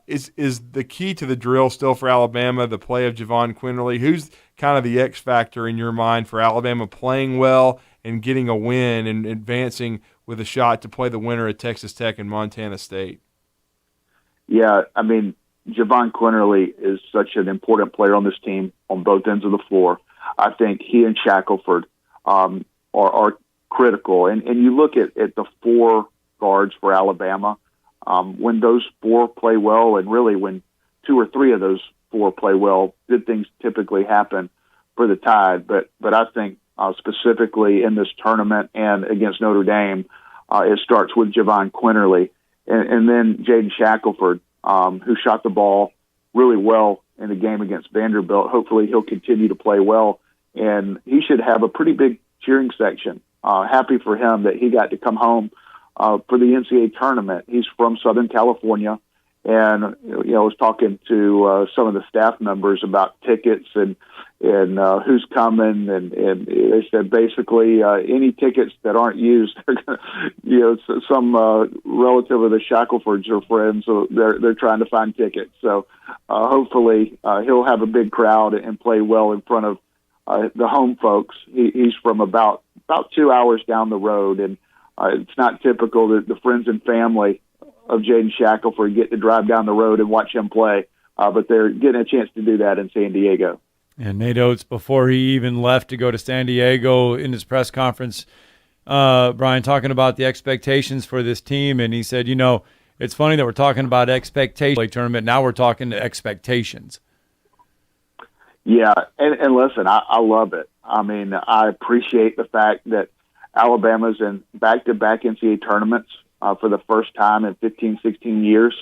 Is the key to the drill still for Alabama the play of Javon Quinterly? Who's kind of the X factor in your mind for Alabama playing well and getting a win and advancing with a shot to play the winner at Texas Tech and Montana State? Yeah, I mean, Javon Quinterly is such an important player on this team on both ends of the floor. I think he and Shackelford are critical. And you look at the 4 guards for Alabama, when those 4 play well, and really when 2 or 3 of those 4 play well, good things typically happen for the Tide. But I think specifically in this tournament and against Notre Dame, it starts with Javon Quinterly. And then Jaden Shackelford, who shot the ball really well in the game against Vanderbilt. Hopefully he'll continue to play well, and he should have a pretty big cheering section. Happy for him that he got to come home for the NCAA tournament. He's from Southern California, and I was talking to some of the staff members about tickets and who's coming, and they said basically any tickets that aren't used, some relative of the Shacklefords are friends, so they're trying to find tickets. So hopefully he'll have a big crowd and play well in front of the home folks. He's from about 2 hours down the road, and it's not typical that the friends and family of Jaden Shackelford get to drive down the road and watch him play, but they're getting a chance to do that in San Diego. And Nate Oates, before he even left to go to San Diego in his press conference, Brian, talking about the expectations for this team, and he said, it's funny that we're talking about expectation tournament. Now we're talking to expectations. Yeah, and listen, I love it. I mean, I appreciate the fact that Alabama's in back-to-back NCAA tournaments for the first time in 15, 16 years.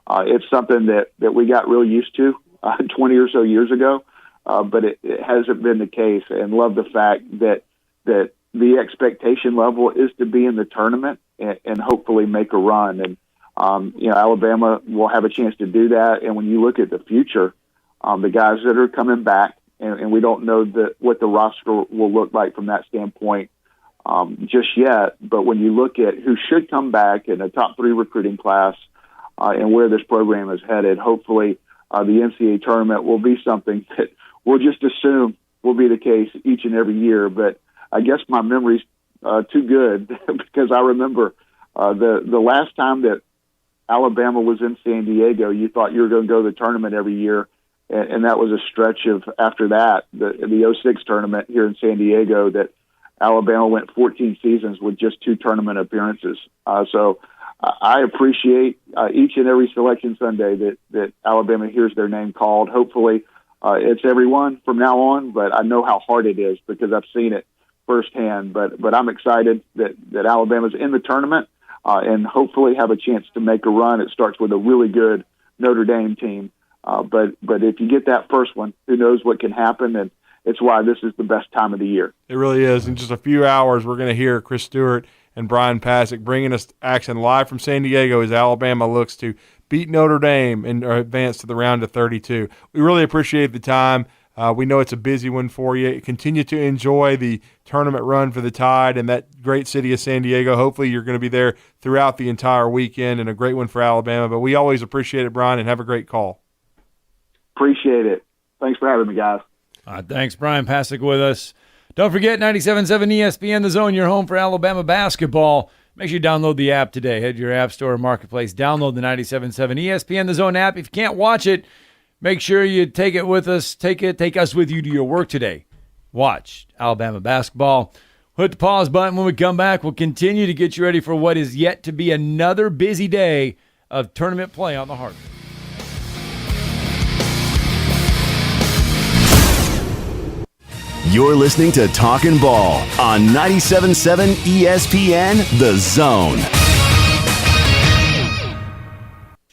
It's something that we got real used to 20 or so years ago, but it hasn't been the case. And love the fact that the expectation level is to be in the tournament and hopefully make a run. And, Alabama will have a chance to do that. And when you look at the future, the guys that are coming back, and we don't know what the roster will look like from that standpoint just yet. But when you look at who should come back in a top 3 recruiting class and where this program is headed, hopefully the NCAA tournament will be something that we'll just assume will be the case each and every year. But I guess my memory's too good because I remember the last time that Alabama was in San Diego, you thought you were going to go to the tournament every year. And that was a stretch of, after that, the 06 tournament here in San Diego, that Alabama went 14 seasons with just 2 tournament appearances. So I appreciate each and every Selection Sunday that Alabama hears their name called. Hopefully it's everyone from now on, but I know how hard it is because I've seen it firsthand. But I'm excited that Alabama's in the tournament and hopefully have a chance to make a run. It starts with a really good Notre Dame team. But if you get that first one, who knows what can happen, and it's why this is the best time of the year. It really is. In just a few hours, we're going to hear Chris Stewart and Brian Pasick bringing us action live from San Diego as Alabama looks to beat Notre Dame and advance to the round of 32. We really appreciate the time. We know it's a busy one for you. Continue to enjoy the tournament run for the Tide and that great city of San Diego. Hopefully you're going to be there throughout the entire weekend, and a great one for Alabama. But we always appreciate it, Brian, and have a great call. Appreciate it. Thanks for having me, guys. All right, thanks, Brian Pasick, with us. Don't forget 97.7 ESPN The Zone, your home for Alabama basketball. Make sure you download the app today. Head to your app store or marketplace. Download the 97.7 ESPN The Zone app. If you can't watch it, make sure you take it with us. Take us with you to your work today. Watch Alabama basketball. Hit the pause button. When we come back, we'll continue to get you ready for what is yet to be another busy day of tournament play on the Heart. You're listening to Talkin' Ball on 97.7 ESPN The Zone.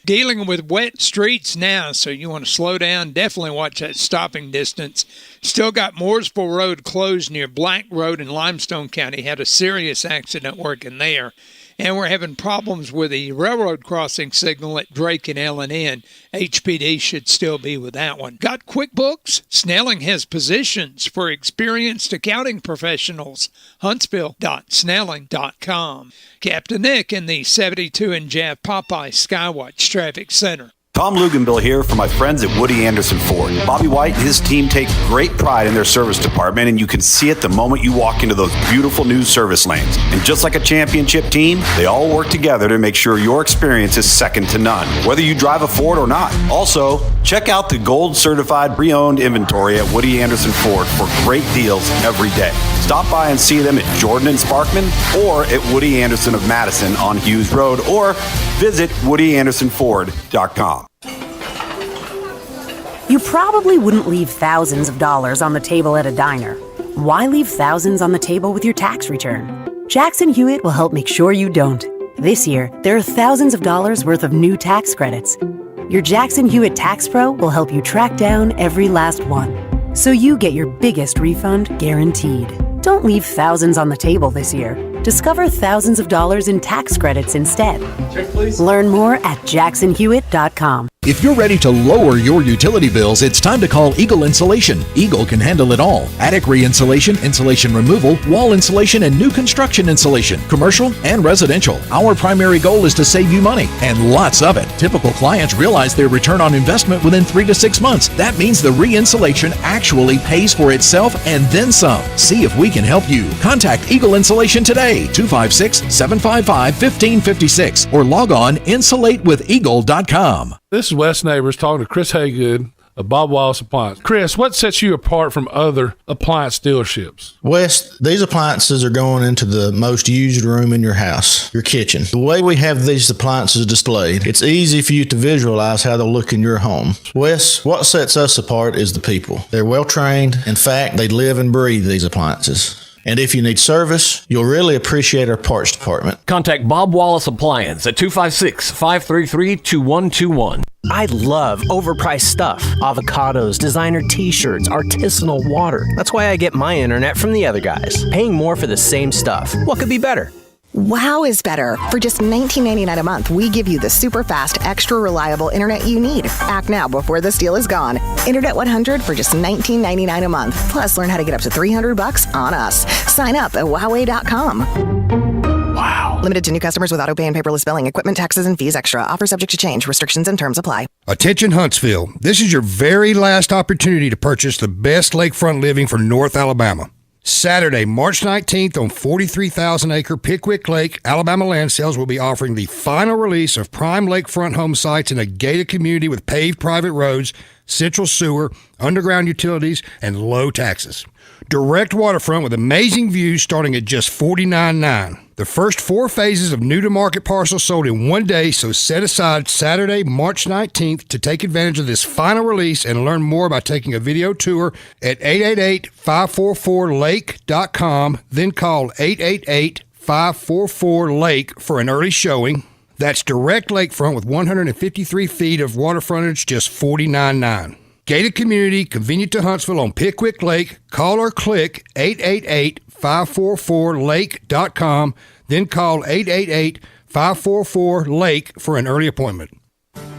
Dealing with wet streets now, so you want to slow down. Definitely watch that stopping distance. Still got Mooresville Road closed near Black Road in Limestone County. Had a serious accident working there. And we're having problems with the railroad crossing signal at Drake and L&N. HPD should still be with that one. Got QuickBooks? Snelling has positions for experienced accounting professionals. Huntsville.snelling.com. Captain Nick in the 72 and Jeff Popeye Skywatch Traffic Center. Tom Luganville here for my friends at Woody Anderson Ford. Bobby White and his team take great pride in their service department, and you can see it the moment you walk into those beautiful new service lanes. And just like a championship team, they all work together to make sure your experience is second to none, whether you drive a Ford or not. Also, check out the gold certified pre-owned inventory at Woody Anderson Ford for great deals every day. Stop by and see them at Jordan and Sparkman or at Woody Anderson of Madison on Hughes Road, or visit WoodyAndersonFord.com. You probably wouldn't leave thousands of dollars on the table at a diner. Why leave thousands on the table with your tax return? Jackson Hewitt will help make sure you don't. This year, there are thousands of dollars worth of new tax credits. Your Jackson Hewitt Tax Pro will help you track down every last one, so you get your biggest refund guaranteed. Don't leave thousands on the table this year. Discover thousands of dollars in tax credits instead. Check, please. Learn more at jacksonhewitt.com. If you're ready to lower your utility bills, it's time to call Eagle Insulation. Eagle can handle it all. Attic re-insulation, insulation removal, wall insulation, and new construction insulation, commercial and residential. Our primary goal is to save you money, and lots of it. Typical clients realize their return on investment within 3 to 6 months. That means the re-insulation actually pays for itself and then some. See if we can help you. Contact Eagle Insulation today, 256-755-1556, or log on insulatewitheagle.com. This is Wes Neighbors talking to Chris Haygood of Bob Wallace Appliance. Chris, what sets you apart from other appliance dealerships? Wes, these appliances are going into the most used room in your house, your kitchen. The way we have these appliances displayed, it's easy for you to visualize how they'll look in your home. Wes, what sets us apart is the people. They're well trained. In fact, they live and breathe these appliances. And if you need service, you'll really appreciate our parts department. Contact Bob Wallace Appliance at 256-533-2121. I love overpriced stuff. Avocados, designer t-shirts, artisanal water. That's why I get my internet from the other guys. Paying more for the same stuff. What could be better? Wow is better. For just $19.99 a month, we give you the super fast, extra reliable internet you need. Act now before this deal is gone. Internet 100 for just $19.99 a month. Plus, learn how to get up to $300 on us. Sign up at Huawei.com. Wow. Limited to new customers with autopay and paperless billing. Equipment, taxes, and fees extra. Offer subject to change. Restrictions and terms apply. Attention Huntsville. This is your very last opportunity to purchase the best lakefront living for North Alabama. Saturday, March 19th on 43,000-acre Pickwick Lake, Alabama Land Sales will be offering the final release of prime lakefront home sites in a gated community with paved private roads, central sewer, underground utilities, and low taxes. Direct waterfront with amazing views starting at just $49.9. The first 4 phases of new-to-market parcels sold in one day, so set aside Saturday, March 19th to take advantage of this final release and learn more by taking a video tour at 888-544-LAKE.com, then call 888-544-LAKE for an early showing. That's direct lakefront with 153 feet of water frontage, just $49.9. Gated community, convenient to Huntsville on Pickwick Lake. Call or click 888-544-LAKE.com, then call 888-544-LAKE for an early appointment.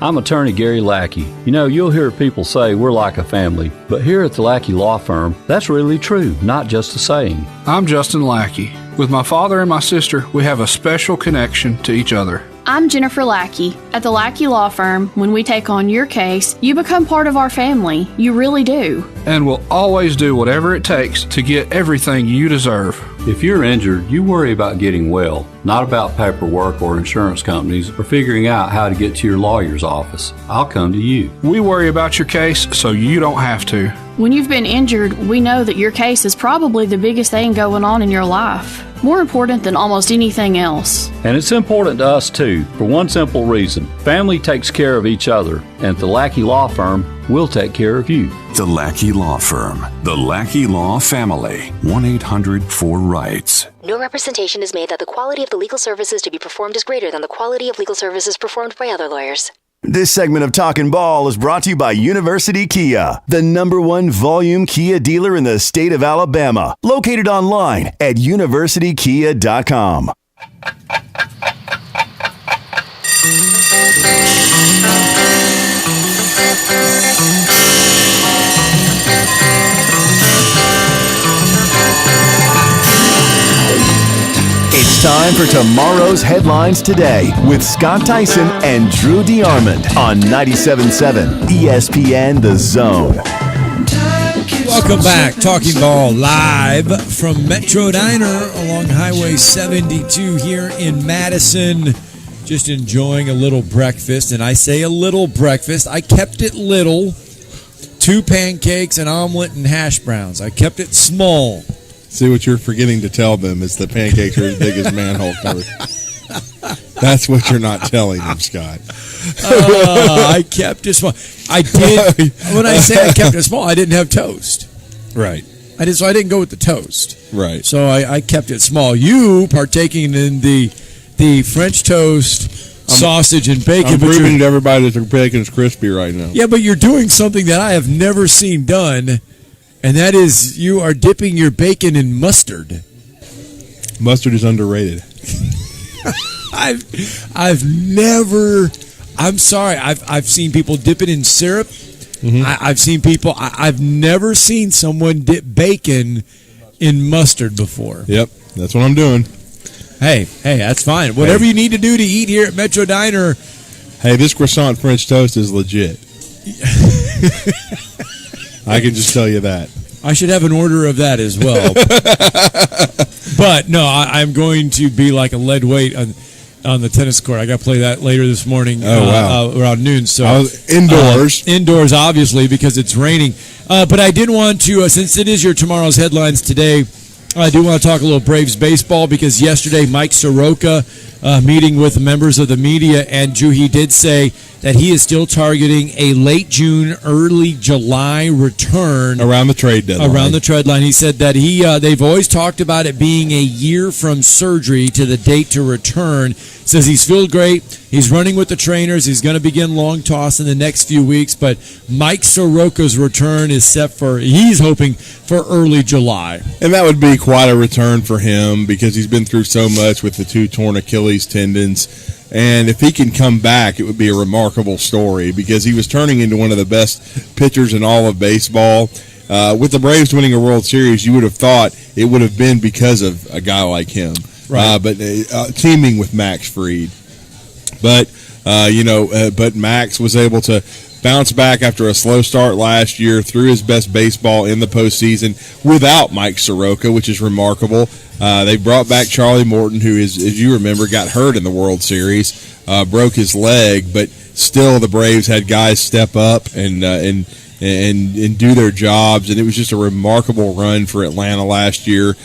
I'm attorney Gary Lackey. You know, you'll hear people say we're like a family, but here at the Lackey Law Firm, that's really true, not just a saying. I'm Justin Lackey. With my father and my sister, we have a special connection to each other. I'm Jennifer Lackey. At the Lackey Law Firm, when we take on your case, you become part of our family. You really do. And we'll always do whatever it takes to get everything you deserve. If you're injured, you worry about getting well, not about paperwork or insurance companies or figuring out how to get to your lawyer's office. I'll come to you. We worry about your case so you don't have to. When you've been injured, we know that your case is probably the biggest thing going on in your life. More important than almost anything else. And it's important to us too, for one simple reason. Family takes care of each other, and at the Lackey Law Firm, we'll take care of you. The Lackey Law Firm. The Lackey Law Family. 1-800-4RIGHTS. No representation is made that the quality of the legal services to be performed is greater than the quality of legal services performed by other lawyers. This segment of Talkin' Ball is brought to you by University Kia, the #1 volume Kia dealer in the state of Alabama. Located online at universitykia.com. It's time for tomorrow's headlines today with Scott Tyson and Drew DeArmond on 97.7 ESPN The Zone. Welcome back. Talking Ball live from Metro Diner along Highway 72 here in Madison. Just enjoying a little breakfast. And I say a little breakfast. I kept it little. 2 pancakes, an omelet, and hash browns. I kept it small. See, what you're forgetting to tell them is the pancakes are as big as manhole covers. That's what you're not telling them, Scott. I kept it small. I did. When I say I kept it small, I didn't have toast. Right. So I didn't go with the toast. Right. So I kept it small. You partaking in the French toast, sausage, and bacon. I'm proving to everybody that their bacon is crispy right now. Yeah, but you're doing something that I have never seen done. And that is, you are dipping your bacon in mustard. Mustard is underrated. I've never. I'm sorry. I've seen people dip it in syrup. Mm-hmm. I've seen people. I've never seen someone dip bacon in mustard before. Yep, that's what I'm doing. Hey, that's fine. Whatever you need to do to eat here at Metro Diner. Hey, this croissant French toast is legit. I can just tell you that. I should have an order of that as well. But no, I'm going to be like a lead weight on the tennis court. I got to play that later this morning. Around noon. So I was indoors. Indoors, obviously, because it's raining. But I did want to, since it is your tomorrow's headlines today, I do want to talk a little Braves baseball because yesterday Mike Soroka meeting with members of the media, and Drew, he did say that he is still targeting a late June, early July return. Around the trade deadline. Around the trade line. He said that they've always talked about it being a year from surgery to the date to return. Says he's feeling great. He's running with the trainers. He's going to begin long toss in the next few weeks. But Mike Soroka's return is set for, he's hoping for early July. And that would be quite a return for him because he's been through so much with the 2 torn Achilles tendons. And if he can come back, it would be a remarkable story because he was turning into one of the best pitchers in all of baseball. With the Braves winning a World Series, you would have thought it would have been because of a guy like him. Right. But teaming with Max Fried. But But Max was able to bounce back after a slow start last year, threw his best baseball in the postseason without Mike Soroka, which is remarkable. They brought back Charlie Morton, who is, as you remember, got hurt in the World Series, broke his leg, but still the Braves had guys step up and do their jobs, and it was just a remarkable run for Atlanta last year,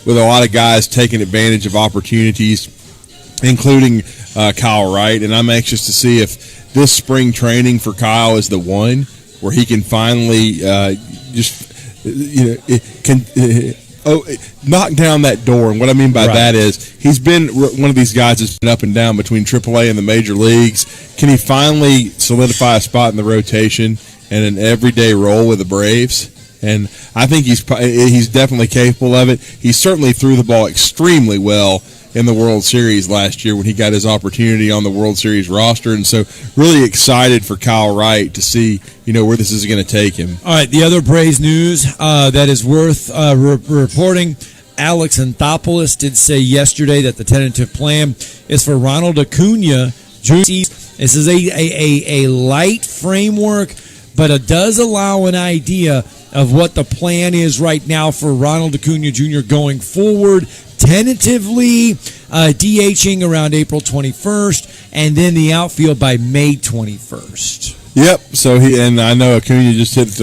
with a lot of guys taking advantage of opportunities, including Kyle Wright. And I'm anxious to see if this spring training for Kyle is the one where he can finally knock down that door. And what I mean by that is he's been one of these guys that's been up and down between AAA and the major leagues. Can he finally solidify a spot in the rotation and an everyday role with the Braves? And I think he's definitely capable of it. He certainly threw the ball extremely well in the World Series last year when he got his opportunity on the World Series roster. And so really excited for Kyle Wright to see, where this is going to take him. All right, the other Braves news that is worth reporting, Alex Anthopoulos did say yesterday that the tentative plan is for Ronald Acuna Jr. This is a light framework, but it does allow an idea of what the plan is right now for Ronald Acuna Jr. going forward. Tentatively DHing around April 21st, and then the outfield by May 21st. Yep. So I know Acuna just hit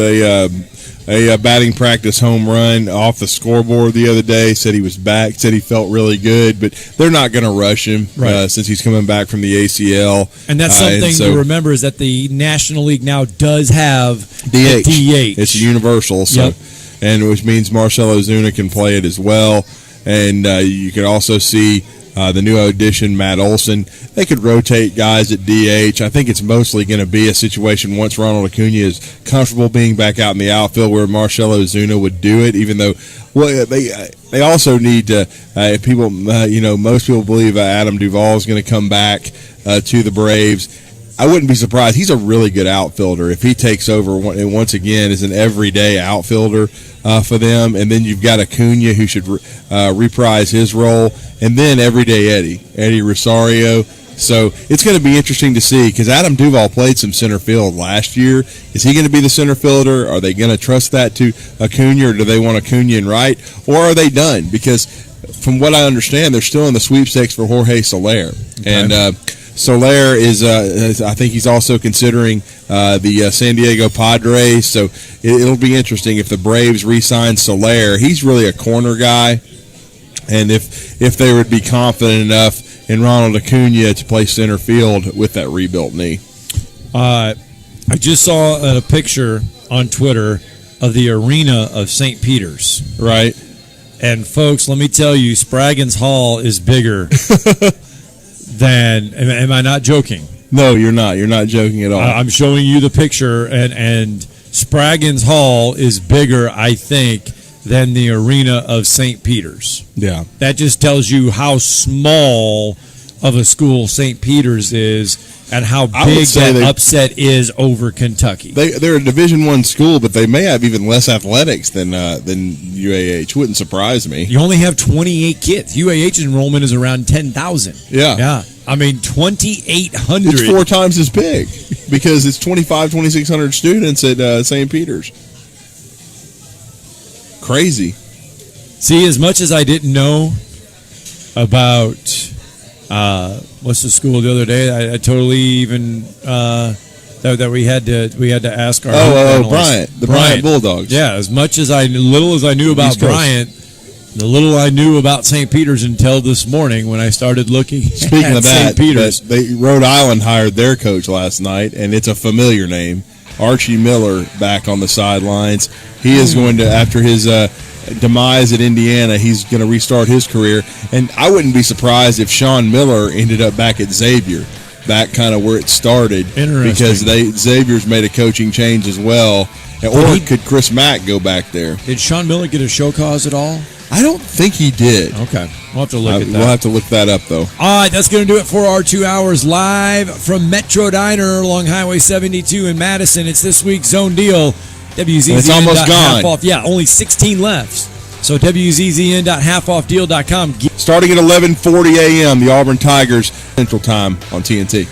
a batting practice home run off the scoreboard the other day. Said he was back. Said he felt really good, but they're not going to rush him since he's coming back from the ACL. And that's something to remember is that the National League now does have DH. It's universal. So, and which means Marcell Ozuna can play it as well. And you could also see the new addition, Matt Olson. They could rotate guys at DH. I think it's mostly going to be a situation once Ronald Acuna is comfortable being back out in the outfield where Marcell Ozuna would do it, even though they also need to most people believe Adam Duvall is going to come back to the Braves. I wouldn't be surprised. He's a really good outfielder if he takes over and once again is an everyday outfielder for them. And then you've got Acuna who should reprise his role, and then everyday Eddie Rosario. So it's going to be interesting to see because Adam Duvall played some center field last year. Is he going to be the center fielder? Are they going to trust that to Acuna, or do they want Acuna and Wright, or are they done? Because from what I understand, they're still in the sweepstakes for Jorge Soler. Okay. And Soler is, I think he's also considering the San Diego Padres, so it'll be interesting if the Braves re-sign Soler. He's really a corner guy, and if they would be confident enough in Ronald Acuna to play center field with that rebuilt knee. I just saw a picture on Twitter of the arena of St. Peter's. Right. And, folks, let me tell you, Spraggins Hall is bigger than, am I not joking? No, you're not. You're not joking at all. I'm showing you the picture, and Spraggins Hall is bigger, I think, than the arena of St. Peter's. Yeah. That just tells you how small of a school St. Peter's is and how big that upset is over Kentucky. They're a Division I school, but they may have even less athletics than UAH. Wouldn't surprise me. You only have 28 kids. UAH's enrollment is around 10,000. Yeah. I mean, 2,800. It's 4 times as big because it's 2,600 students at St. Peter's. Crazy. See, as much as I didn't know about what's the school the other day, I totally even that we had to ask our Bryant Bulldogs. Yeah, as much as little as I knew about Bryant, the little I knew about St. Peter's until this morning when I started looking. Speaking at of that, St. Peter's, Rhode Island hired their coach last night, and it's a familiar name, Archie Miller, back on the sidelines. He is going to, after his demise at Indiana, he's going to restart his career. And I wouldn't be surprised if Sean Miller ended up back at Xavier, back kind of where it started. Interesting. Because Xavier's made a coaching change as well. Or could Chris Mack go back there? Did Sean Miller get a show cause at all? I don't think he did. Okay. We'll have to look at that. We'll have to look that up, though. All right, that's going to do it for our 2 hours live from Metro Diner along Highway 72 in Madison. It's this week's Zone Deal. WZZN. It's almost gone. Off. Yeah, only 16 left. So WZZN.halfoffdeal.com. Starting at 11:40 a.m., the Auburn Tigers Central Time on TNT.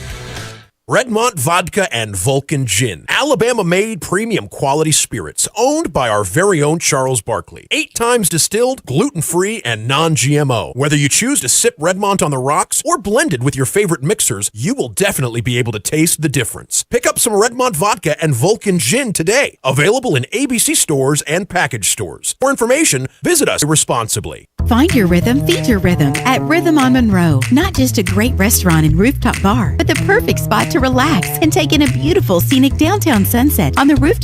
Redmont Vodka and Vulcan Gin. Alabama-made premium quality spirits owned by our very own Charles Barkley. 8 times distilled, gluten-free, and non-GMO. Whether you choose to sip Redmont on the rocks or blend it with your favorite mixers, you will definitely be able to taste the difference. Pick up some Redmont Vodka and Vulcan Gin today. Available in ABC stores and package stores. For information, visit us responsibly. Find your rhythm, feed your rhythm at Rhythm on Monroe. Not just a great restaurant and rooftop bar, but the perfect spot to relax and take in a beautiful scenic downtown sunset on the rooftop